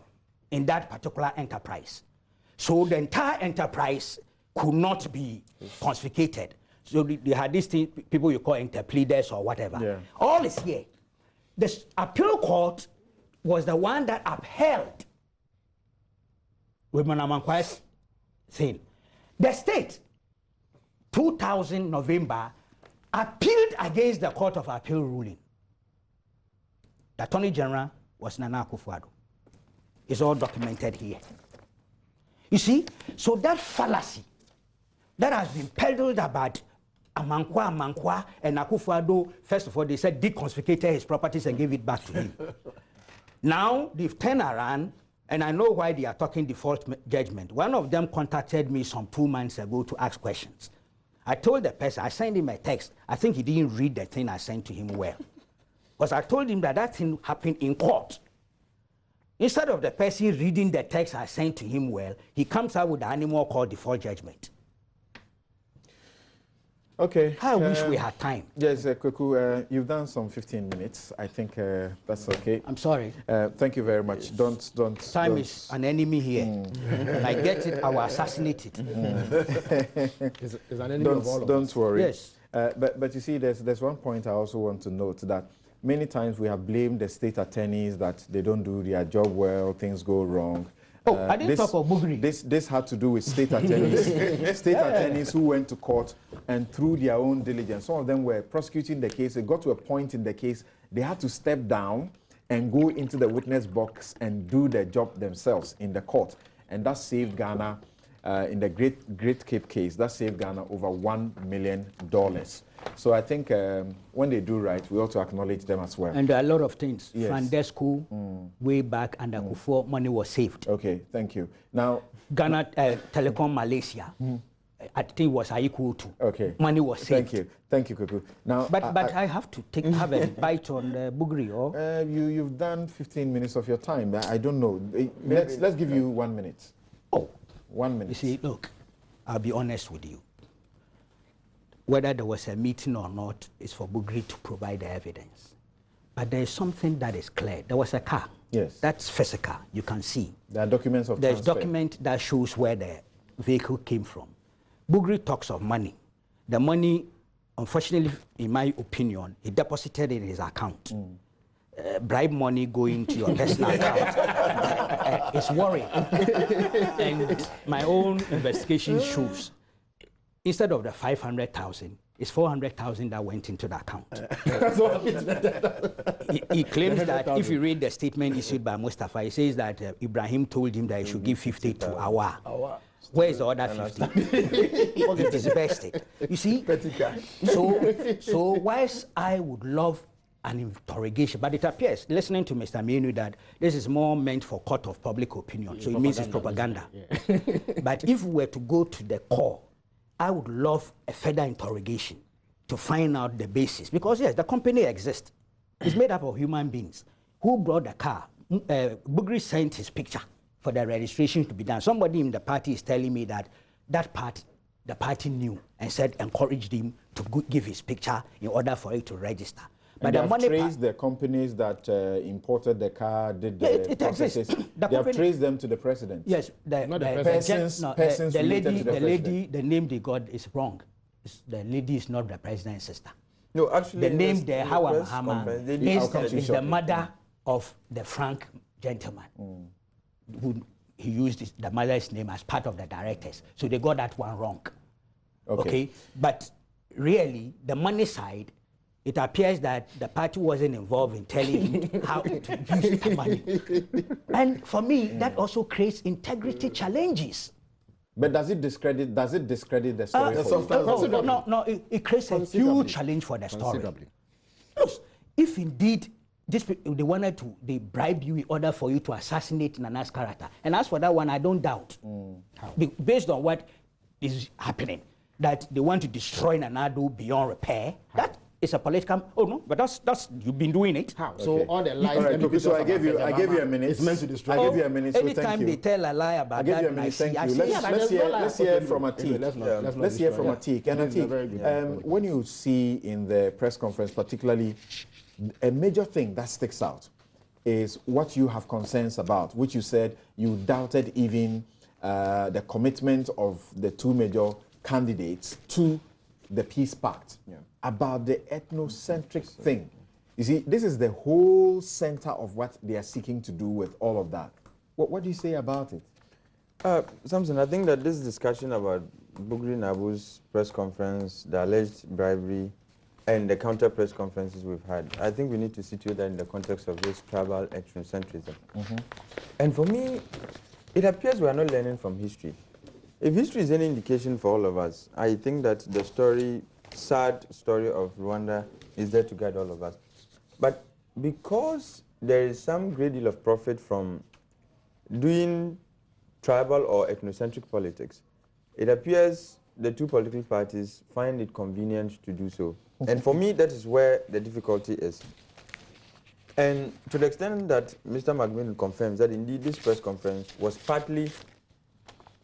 in that particular enterprise. So the entire enterprise could not be confiscated. So they had these things, people you call interpleaders or whatever. Yeah. All is here. The appeal court was the one that upheld Raymond Amankwa's thing. The state, 2000 November, appealed against the Court of Appeal ruling. The Attorney General was Nana Akufo-Addo. It's all documented here. You see, so that fallacy that has been peddled about Amankwa, and Akufo-Addo, first of all, they said deconfiscated his properties and gave it back to him. Now, they've turned around, and I know why they are talking default judgment. One of them contacted me some 2 months ago to ask questions. I told the person, I sent him a text. I think he didn't read the thing I sent to him well. Because I told him that that thing happened in court. Instead of the person reading the text I sent to him well, he comes out with the animal called default judgment. Okay. I wish we had time. Yes, Kweku, you've done some 15 minutes. I think that's okay. I'm sorry. Thank you very much. Time is an enemy here. When I get it, I will assassinate it. It's an enemy of all of us. Don't worry. Yes. But you see, there's one point I also want to note, that many times we have blamed the state attorneys that they don't do their job well, things go wrong. Oh, I didn't talk of Bribery. This had to do with state attorneys. Attorneys who went to court and through their own diligence. Some of them were prosecuting the case. It got to a point in the case, they had to step down and go into the witness box and do their job themselves in the court. And that saved Ghana, in the Great Cape case, that saved Ghana over $1 million. So I think when they do right, we ought to acknowledge them as well. And there are a lot of things. Yes. Frandesco, way back, and Akufo, money was saved. Okay, thank you. Now, Ghana Telecom Malaysia, I think it was equal to. Okay. Money was saved. Thank you, Kuku. Now, but I have to have a bite on the Bribery, or you've done 15 minutes of your time. I don't know. Let's give you 1 minute. Oh, 1 minute. you see, look, I'll be honest with you. Whether there was a meeting or not is for Bribery to provide the evidence. But there is something that is clear. There was a car. Yes. That's physical. You can see. There are documents of There's transfer. document that shows where the vehicle came from. Bribery talks of money. The money, unfortunately, in my opinion, he deposited in his account. Bribe money going to your personal account is worrying. And my own investigation shows, instead of the 500,000, it's 400,000 that went into the account. So He claims that if you read the statement issued by Mustafa, he says that Ibrahim told him that he should give 50 to Awa. Where is the other 50? He disbursed it. You see? So whilst I would love an interrogation, but it appears, listening to Mr. Menu, that this is more meant for court of public opinion, so it means it's propaganda. Yeah. But if we were to go to the core, I would love a further interrogation to find out the basis. Because yes, the company exists. It's made up of human beings. Who brought the car? Bugri sent his picture for the registration to be done. Somebody in the party is telling me that the party knew and said, encouraged him to give his picture in order for it to register. But they have traced the companies that imported the car, did the processes. They have traced them to the president. Yes, the name they got is wrong. The lady is not the president's sister. No, actually, the name the Hawa Mahama is the mother of the Frank gentleman. Who he used the mother's name as part of the directors. So they got that one wrong. Okay? But really, the money side, it appears that the party wasn't involved in telling him how to use the money. And for me, that also creates integrity challenges. But does it discredit the story? No, it creates a huge challenge for the story. If indeed they bribed you in order for you to assassinate Nana's character, and as for that one, I don't doubt, based on what is happening, that they want to destroy Nanado beyond repair. That is a political. Oh no, but that's you've been doing it. How? Okay. So all the lies. All right, so I gave you a minute. It's meant to destroy. I gave you a minute. So anytime they tell a lie about that, I give you a minute. Thank you. Let's hear from Atik. Let's hear from Atik. And Atik, when you see in the press conference, particularly, a major thing that sticks out is what you have concerns about, which you said you doubted even the commitment of the two major candidates to the peace pact, about the ethnocentric thing. You see, this is the whole center of what they are seeking to do with all of that. What do you say about it? Samson, I think that this discussion about Bugri Nabu's press conference, the alleged bribery, and the counter press conferences we've had, I think we need to situate that in the context of this tribal ethnocentrism. And for me, it appears we are not learning from history. If history is any indication for all of us, I think that the sad story of Rwanda is there to guide all of us. But because there is some great deal of profit from doing tribal or ethnocentric politics, it appears the two political parties find it convenient to do so. And for me, that is where the difficulty is. And to the extent that Mr. McMillan confirms that indeed this press conference was partly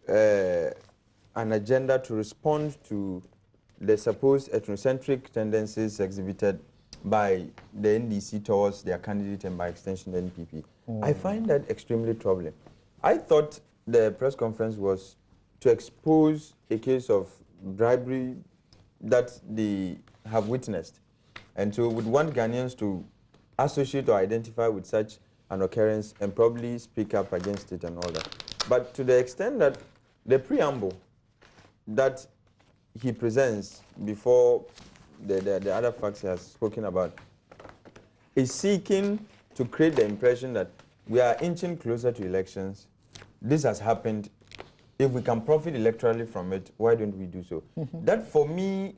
an agenda to respond to the supposed ethnocentric tendencies exhibited by the NDC towards their candidate and by extension the NPP. I find that extremely troubling. I thought the press conference was to expose a case of bribery that they have witnessed, and so would want Ghanaians to associate or identify with such an occurrence and probably speak up against it and all that. But to the extent that the preamble that he presents before the other facts he has spoken about is seeking to create the impression that we are inching closer to elections. This has happened. If we can profit electorally from it, why don't we do so? That, for me,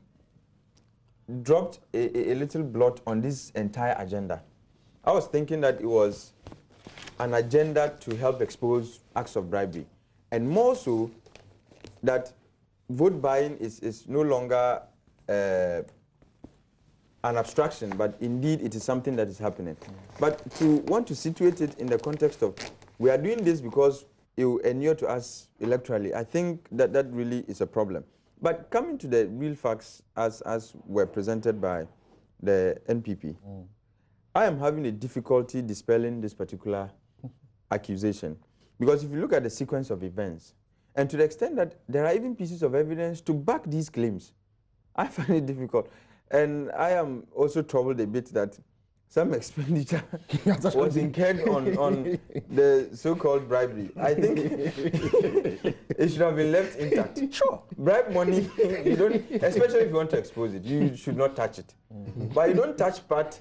dropped a little blot on this entire agenda. I was thinking that it was an agenda to help expose acts of bribery, and more so that vote buying is no longer an abstraction, but indeed it is something that is happening. But to want to situate it in the context of we are doing this because it will inure to us electorally, I think that that really is a problem. But coming to the real facts as were presented by the NPP, I am having a difficulty dispelling this particular accusation. Because if you look at the sequence of events, and to the extent that there are even pieces of evidence to back these claims, I find it difficult. And I am also troubled a bit that some expenditure was incurred on the so-called bribery. I think it should have been left intact. Sure. Bribe money, you don't, especially if you want to expose it, you should not touch it. But you don't touch part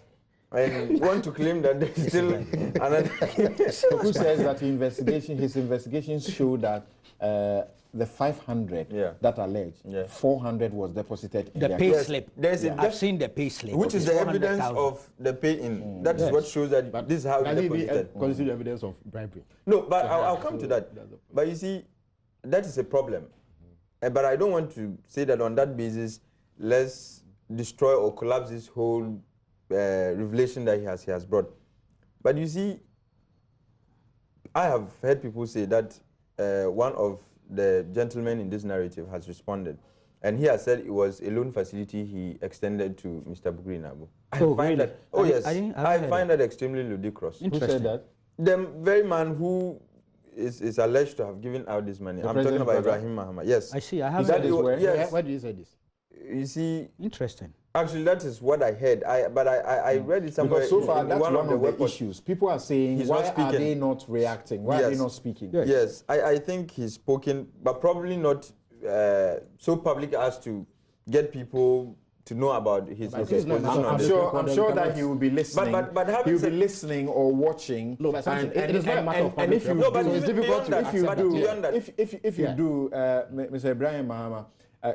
and want to claim that there's still another. Who says that his investigations show that the 500 that alleged, 400 was deposited in The their pay account. slip. There's a I've seen the pay slip. which is the evidence 400,000. of the pay-in. That is what shows that this is how Does it's it deposited. constitute evidence of bribery? No, but I'll come to that. But you see, that is a problem. But I don't want to say that on that basis, let's destroy or collapse this whole revelation that he has brought. But you see, I have heard people say that one of the gentlemen in this narrative has responded. And he has said it was a loan facility he extended to Mr. Bugri Nabu. I find that, I find that extremely ludicrous. Who said that? The very man who is alleged to have given out this money. I'm talking about Ibrahim Mahama. Yes. I see. I have That heard is where, yes. Where did you say this? You see, Interesting. actually, that is what I heard. I read it somewhere. Because so far, that's one of the weapons. issues. People are saying, He's why not are speaking. they not reacting? Why are they not speaking? Yes, I think he's spoken, but probably not so public as to get people to know about his position on this. I'm sure that he will be listening. But he will be listening or watching. No, but it is not a matter of and if you public do, record. it's difficult to accept. if you do, Mr. Ibrahim Mahama,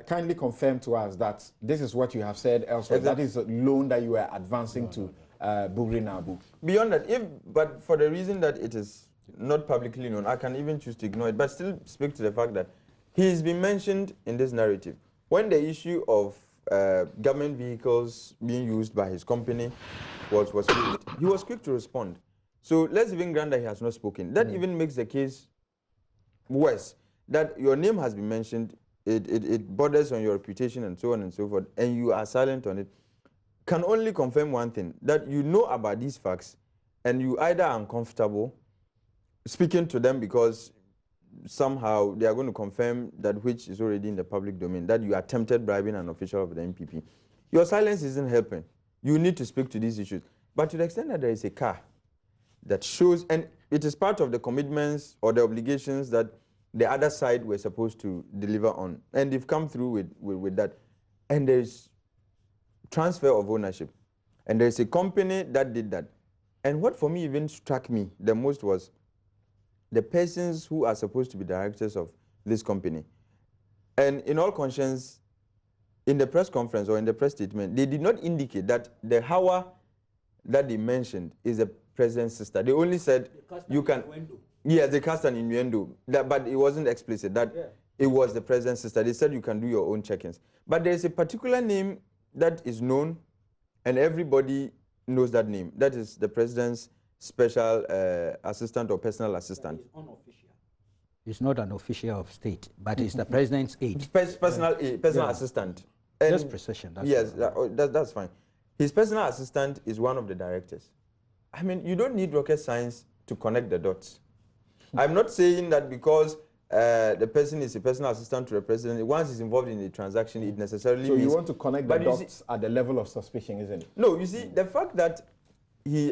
kindly confirm to us that this is what you have said elsewhere. Exactly. That is a loan that you are advancing to Bugri Nabu. Beyond that, but for the reason that it is not publicly known, I can even choose to ignore it, but still speak to the fact that he's been mentioned in this narrative. When the issue of government vehicles being used by his company was raised, he was quick to respond. So let's even grant that he has not spoken. That even makes the case worse, that your name has been mentioned, it borders on your reputation and so on and so forth, and you are silent on it, can only confirm one thing, that you know about these facts, and you either are uncomfortable speaking to them because somehow they are going to confirm that which is already in the public domain, that you attempted bribing an official of the NPP. Your silence isn't helping. You need to speak to these issues. But to the extent that there is a car that shows, and it is part of the commitments or the obligations that the other side were supposed to deliver on, and they've come through with that, and there's transfer of ownership, and there's a company that did that. And what for me even struck me the most was the persons who are supposed to be directors of this company. And in all conscience, in the press conference or in the press statement, they did not indicate that the Hawa that they mentioned is the president's sister. They only said you can. Yeah, they cast an innuendo, but it wasn't explicit that it was the president's sister. They said you can do your own check-ins. But there is a particular name that is known, and everybody knows that name. That is the president's special assistant or personal assistant. It's unofficial. It's not an official of state, but it's the president's aide. Personal assistant. And Just precision. That's yes, that's fine. His personal assistant is one of the directors. I mean, you don't need rocket science to connect the dots. I'm not saying that because the person is a personal assistant to the president, once he's involved in the transaction, it necessarily means... So you want to connect the dots at the level of suspicion, isn't it? No, you see, the fact that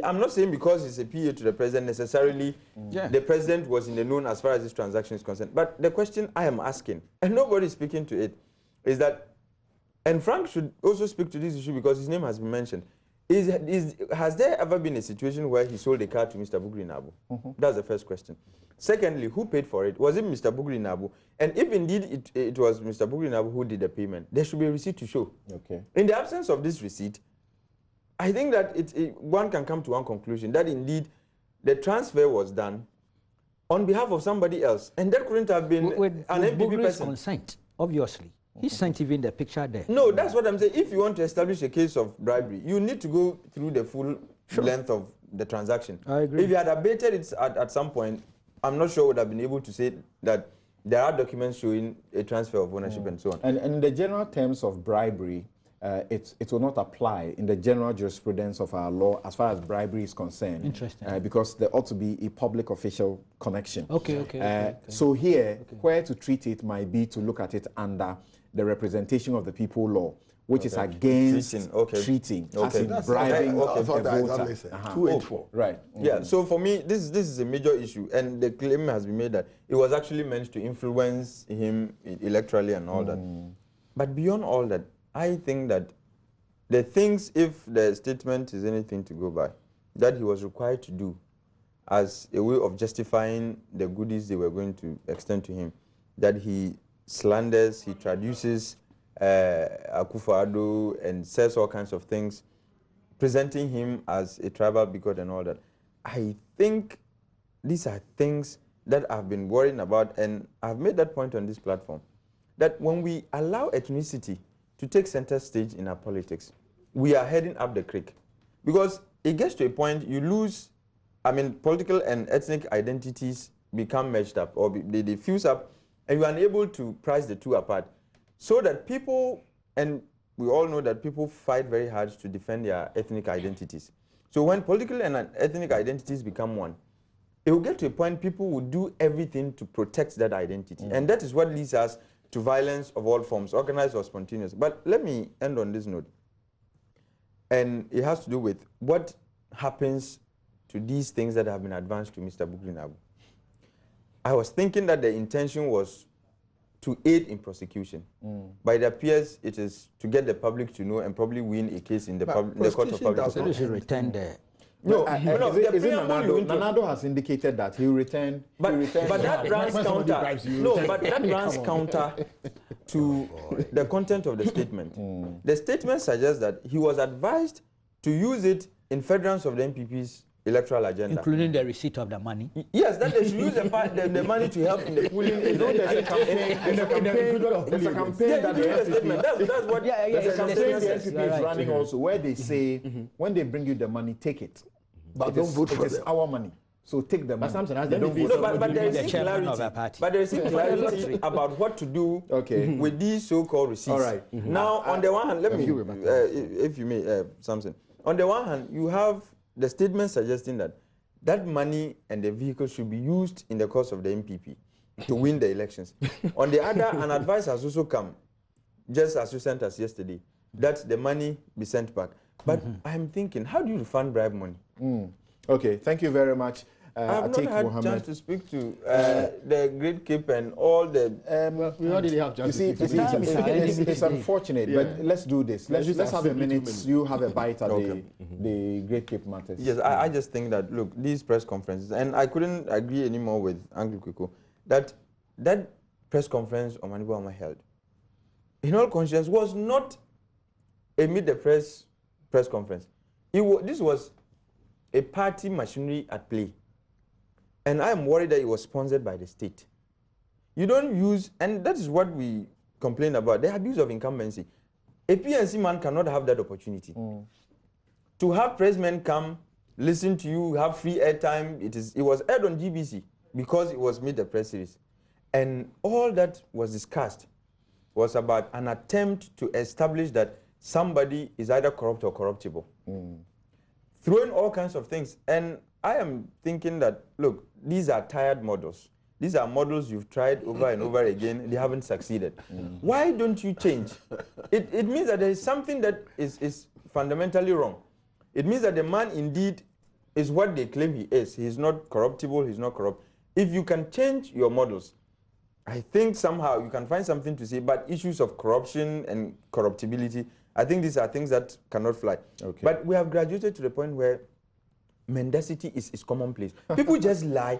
I'm not saying because he's a PA to the president necessarily the president was in the known as far as this transaction is concerned. But the question I am asking, and nobody is speaking to it, is that, and Frank should also speak to this issue because his name has been mentioned, has there ever been a situation where he sold a car to Mr. Bugri Nabu? That's the first question. Secondly, who paid for it? Was it Mr. Bugri Nabu? And if indeed it was Mr. Bugri Nabu who did the payment, there should be a receipt to show. Okay. In the absence of this receipt, I think that one can come to one conclusion, that indeed the transfer was done on behalf of somebody else, and that couldn't have been an NPP person. Consent, obviously. He sent even the picture there. No, that's what I'm saying. If you want to establish a case of bribery, you need to go through the full length of the transaction. I agree. If you had abated it at some point, I'm not sure would have been able to say that there are documents showing a transfer of ownership and so on. And in the general terms of bribery, it will not apply in the general jurisprudence of our law as far as bribery is concerned. Interesting. Because there ought to be a public official connection. Okay. So here, where to treat it might be to look at it under the representation of the people law, which is against treating, as in bribing I a thought that voter. listen. 284. Right. Yeah, so for me, this is a major issue, and the claim has been made that it was actually meant to influence him electorally and all that. But beyond all that, I think that the things, if the statement is anything to go by, that he was required to do as a way of justifying the goodies they were going to extend to him, that he slanders, he traduces Akufo-Addo and says all kinds of things, presenting him as a tribal bigot and all that. I think these are things that I've been worrying about, and I've made that point on this platform, that when we allow ethnicity to take center stage in our politics, we are heading up the creek. Because it gets to a point you lose, political and ethnic identities become merged up, or they fuse up, and you are unable to price the two apart. So that people, and we all know that people fight very hard to defend their ethnic identities. So when political and ethnic identities become one, it will get to a point people will do everything to protect that identity. And that is what leads us to violence of all forms, organized or spontaneous. But let me end on this note. And it has to do with what happens to these things that have been advanced to Mr. Bukri Nabu. I was thinking that the intention was to aid in prosecution. But it appears it is to get the public to know and probably win a case in the court of public So they should return the... Is it Nanado has indicated that he'll return. But that runs counter. No, but that runs counter to the content of the statement. The statement suggests that he was advised to use it in furtherance of the NPP's electoral agenda, including the receipt of the money. Yes, that they should use the money to help in the pooling. There's a campaign that the NPP. That's what. There's a campaign the NPP is running also, where they say when they bring you the money, take it. But don't vote for them. It's our money. So take the money. But sometimes but there is clarity about what to do with these so-called receipts. All right. Now, on the one hand, let me, if you may, Samson. On the one hand, you have the statement suggesting that that money and the vehicle should be used in the cause of the MPP to win the elections. On the other, an advice has also come, just as recent as yesterday, that the money be sent back. But I'm thinking, how do you refund bribe money? Okay, thank you very much. I've not had a chance to speak to the Great Cape and all the... we already have chance to speak to it's unfortunate, but let's do this. Let's have a minute. You have a bite at the Great Cape matters. Yes, I just think that, look, these press conferences, and I couldn't agree anymore with Uncle Kweko, that press conference Omanibo Ama held, in all conscience, was not a meet-the-press conference. This was a party machinery at play. And I am worried that it was sponsored by the state. You don't use, and that is what we complain about, the abuse of incumbency. A PNC man cannot have that opportunity. To have pressmen come, listen to you, have free airtime, it was aired on GBC because it was made the press series. And all that was discussed was about an attempt to establish that somebody is either corrupt or corruptible. Throwing all kinds of things. And I am thinking that, look, these are tired models. These are models you've tried over and over again. They haven't succeeded. Why don't you change? It means that there is something that is fundamentally wrong. It means that the man indeed is what they claim he is. He's not corruptible. He's not corrupt. If you can change your models, I think somehow you can find something to say. But issues of corruption and corruptibility, I think these are things that cannot fly. But we have graduated to the point where mendacity is commonplace. People just lie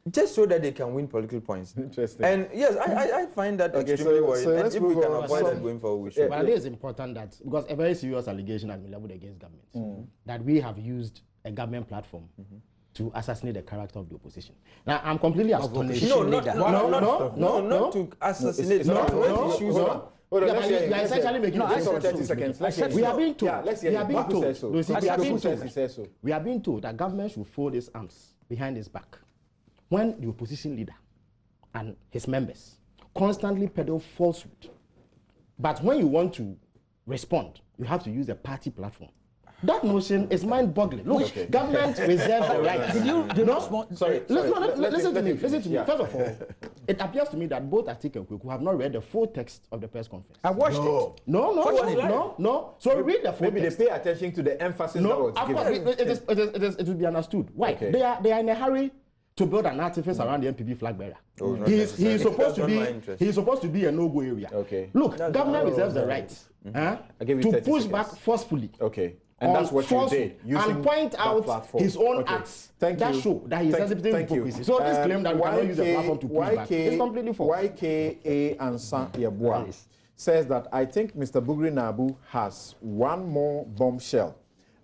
just so that they can win political points. Interesting. And yes, I find that extremely worrying. And if we can avoid that going forward, we should. But I think it's important that, because a very serious allegation has been leveled against government, that we have used a government platform to assassinate the character of the opposition. Now, I'm completely astonished. No, not to assassinate. No. You are essentially making 30 seconds. We are being told that government should fold its arms behind its back when the opposition leader and his members constantly peddle falsehood. But when you want to respond, you have to use the party platform. That notion is mind-boggling. Look, government reserves the right. Did you respond? Sorry. Listen to me. First of all, It appears to me that both Atiku and Kweku have not read the full text of the press conference. I watched it. No. So read the full Maybe text. they pay attention to the emphasis that was of course, given. it will be understood. Why? Okay. They are in a hurry to build an artifice around the MPP flag bearer. Oh, He is supposed to That's not my be interest. he is supposed to be a no-go area. Okay. Look, That's government not- reserves the right I give you to 30 push seconds. back forcefully. Okay. And that's what you did, using and point that out platform. his own Okay. acts Thank that you. show that he is sensitive to hypocrisy. So this claim that we cannot use the platform to push back is completely false. YKA Ansa Yabua says that I think Mr. Bugri Nabu has one more bombshell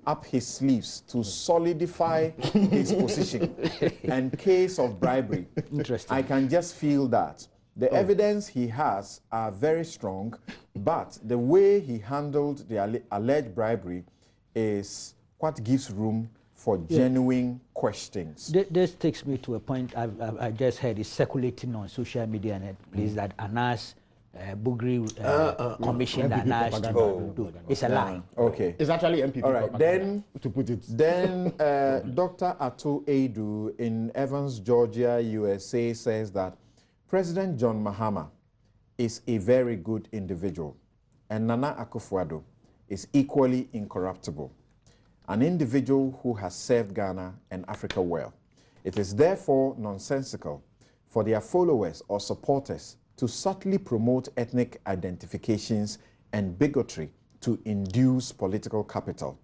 up his sleeves to solidify his position and case of bribery. Interesting. I can just feel that. The evidence he has are very strong, but the way he handled the alleged bribery is what gives room for genuine questions. This takes me to a point I just heard is circulating on social media and place that Anas Bugri commissioned Anas to do. It's a lie. Okay. It's actually MPP. All right. propaganda, to put it. Then Dr. Ato Edu in Evans, Georgia, USA says that President John Mahama is a very good individual and Nana Akufo-Addo is equally incorruptible, an individual who has served Ghana and Africa well. It is therefore nonsensical for their followers or supporters to subtly promote ethnic identifications and bigotry to induce political capital.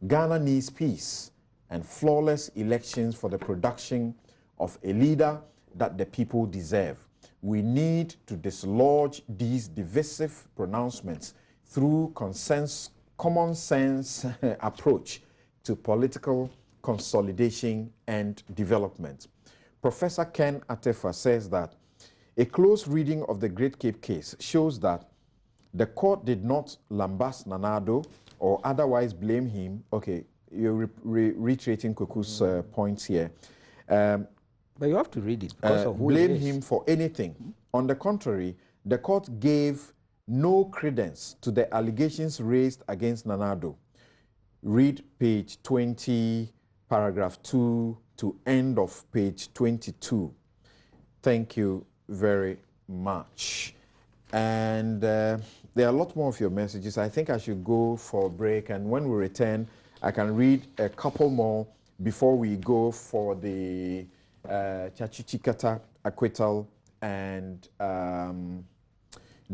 Ghana needs peace and flawless elections for the production of a leader that the people deserve. We need to dislodge these divisive pronouncements through common sense approach to political consolidation and development. Professor Ken Atefa says that a close reading of the Great Cape case shows that the court did not lambast Nana Addo or otherwise blame him. Okay, you're reiterating Kuku's points here. But you have to read it because of who blame it is. him for anything. On the contrary, the court gave no credence to the allegations raised against Nana Addo. Read page 20, paragraph 2 to end of page 22. Thank you very much. And there are a lot more of your messages. I think I should go for a break, and when we return, I can read a couple more before we go for the Chachichikata acquittal and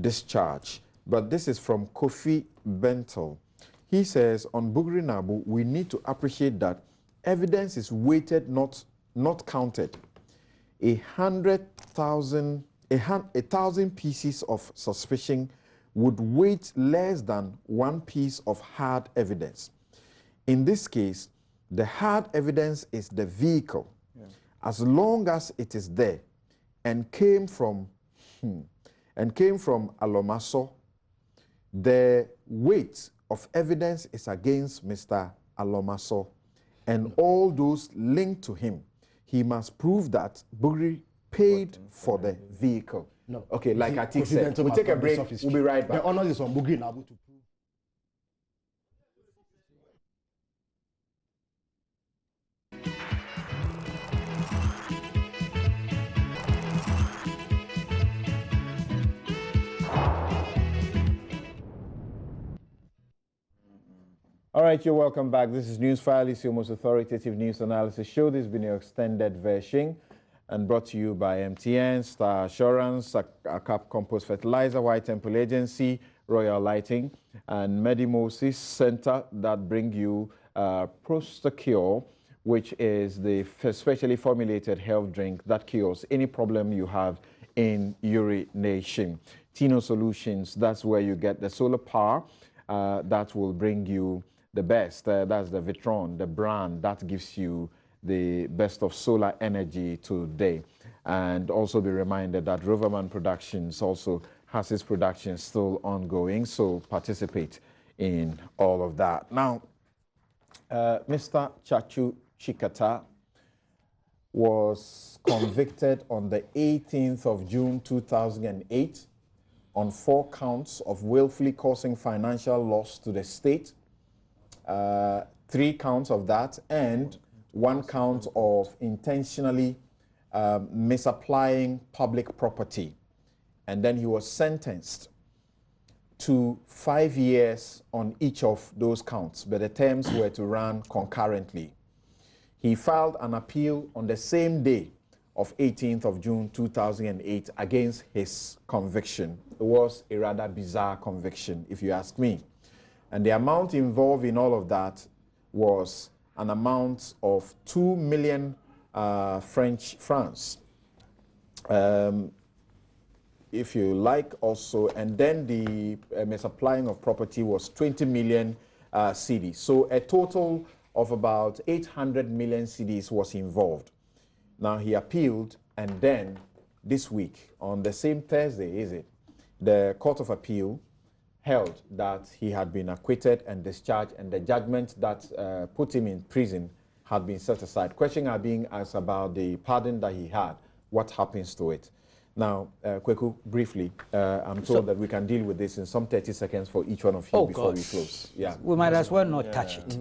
discharge. But this is from Kofi Bentel. He says, on Bugri Nabu, we need to appreciate that evidence is weighted, not counted. 100,000 pieces of suspicion would weight less than one piece of hard evidence. In this case, the hard evidence is the vehicle. As long as it is there and came from Alomaso, the weight of evidence is against Mr. Alomaso and all those linked to him. He must prove that Bugri paid for the vehicle. No. Okay, like Atik said, Bentel we'll take a must break. not be We'll be right back. The honor is on Bugri Nabu to prove. All right, you're welcome back. This is Newsfile. It's your most authoritative news analysis show. This has been your extended version and brought to you by MTN, Star Assurance, Cap Compost Fertilizer, White Temple Agency, Royal Lighting, and Medimosis Center that bring you Prostacure, which is the specially formulated health drink that cures any problem you have in urination. Tino Solutions, that's where you get the solar power that will bring you the best. That's the Vitron, the brand that gives you the best of solar energy today. And also be reminded that Roverman Productions also has its production still ongoing, so participate in all of that. Now, Mr. Chachu Chikata was convicted on the 18th of June 2008 on 4 counts of willfully causing financial loss to the state, 3 counts of that, and 1 count of intentionally misapplying public property. And then he was sentenced to 5 years on each of those counts, but the terms were to run concurrently. He filed an appeal on the same day of 18th of June 2008 against his conviction. It was a rather bizarre conviction, if you ask me. And the amount involved in all of that was an amount of 2 million French francs. If you like also, and then the misapplying of property was 20 million cedis. So a total of about 800 million cedis was involved. Now he appealed, and then this week, on the same Thursday, is it, the Court of Appeal held that he had been acquitted and discharged, and the judgment that put him in prison had been set aside. Questions are being asked about the pardon that he had. What happens to it? Now, Kweku, briefly, I'm told that we can deal with this in some 30 seconds for each one of you before we close. Yeah. We might as well not touch it.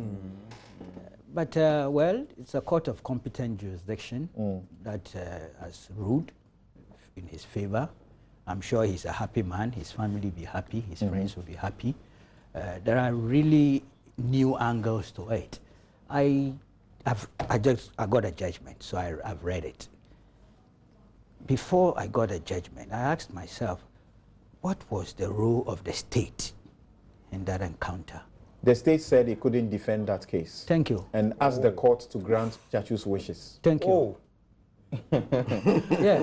But, well, it's a court of competent jurisdiction that has ruled in his favor. I'm sure he's a happy man. His family will be happy. His friends will be happy. There are really new angles to it. I got a judgment, so I've read it. Before I got a judgment, I asked myself, what was the role of the state in that encounter? The state said it couldn't defend that case. Thank you. And asked the court to grant Chachu's wishes. Thank you. Yeah,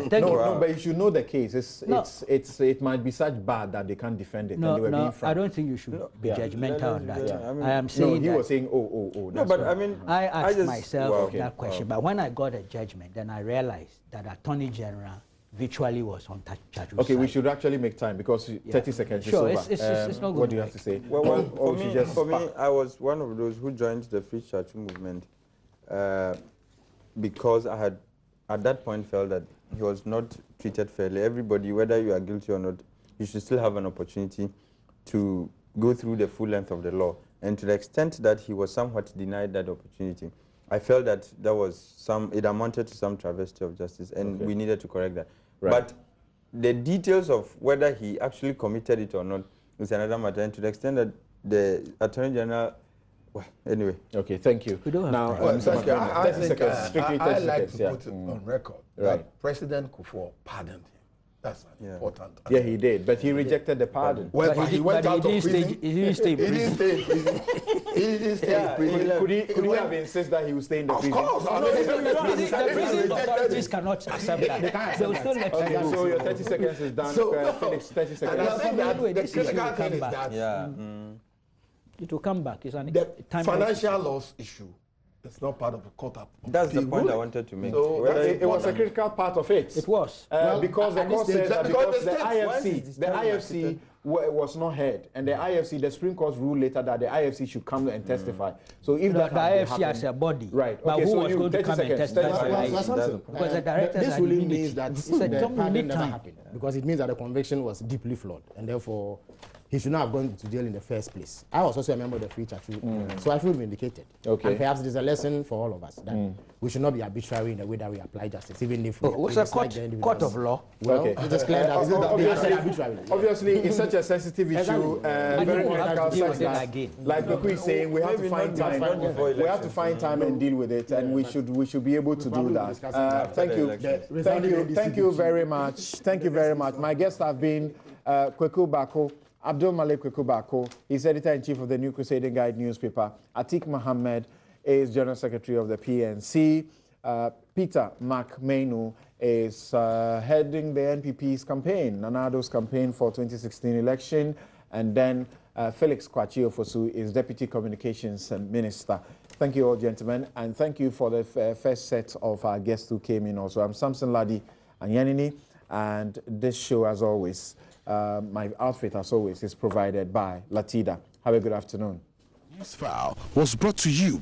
thank you. No, but you should know the case. It might be such bad that they can't defend it. No, and they were being frank. I don't think you should be judgmental on that. I mean, I am saying he that was saying, oh. No, but I mean, I asked myself okay. that question. But when I got a judgment, then I realized that Attorney General virtually was on Chachu's Okay, side. we should actually make time because 30 seconds is over. It's not good. What do you have to say? Well, for me, I was one of those who joined the Free Chachu movement because I had, at that point, felt that he was not treated fairly. Everybody, whether you are guilty or not, you should still have an opportunity to go through the full length of the law. And to the extent that he was somewhat denied that opportunity, I felt that it amounted to some travesty of justice, and we needed to correct that. Right. But the details of whether he actually committed it or not is another matter, and to the extent that the Attorney General, well, anyway. Okay, thank you. We don't have now, time. 30 seconds, strictly 30 I like seconds. to put it on record that President Kufuor pardoned him. That's important. Yeah, he did, but he rejected the pardon. Well, but he went out of prison. He didn't stay in prison. He didn't stay in prison. He didn't stay in prison. Could he have insisted that he would stay in the prison? Of course. The prison authorities cannot accept that. They will still let you go. So your 30 seconds is done. Felix, 30 And seconds. I think that Anyway, the this issue critical will come thing is back. that It will come back. It's an the time financial loss issue is not part of the court. That's the point I wanted to make. So it was a critical part of it. It was. Because the court said that because the IFC was not heard, and the IFC, the Supreme Court ruled later that the IFC should come and testify. So if The that IFC as a body. right? But Okay, who so was you going to 30 come and seconds. testify? Because the directors this had really immunity. means that He said, the "Don't pardon need never time." happened, because it means that the conviction was deeply flawed, and therefore he should not have gone to jail in the first place. I was also a member of the Free Chachu, so I feel vindicated. Okay. And perhaps it is a lesson for all of us that we should not be arbitrary in the way that we apply justice, even if we It's a dislike the court individuals. of law. Well, Okay. it is clear that they acted arbitrarily. Obviously, it's such a sensitive issue, Exactly. very And we have critical to deal with such it that, again. like Kweku is saying, we have to find time. We have to find time and deal with it, and we should be able to do that. Thank you very much. Thank you very much. My guests have been Kweku Bako, Abdul Malik Kweku Bako. He's editor-in-chief of the New Crusading Guide newspaper. Atik Mohammed is general secretary of the PNC. Peter McMahon is heading the NPP's campaign, Nanado's campaign for 2016 election. And then Felix Kwachiofosu is Deputy Communications Minister. Thank you all, gentlemen. And thank you for the first set of our guests who came in also. I'm Samson Ladi Anyanini. And this show, as always, my outfit, as always, is provided by Latida. Have a good afternoon. Newsfile was brought to you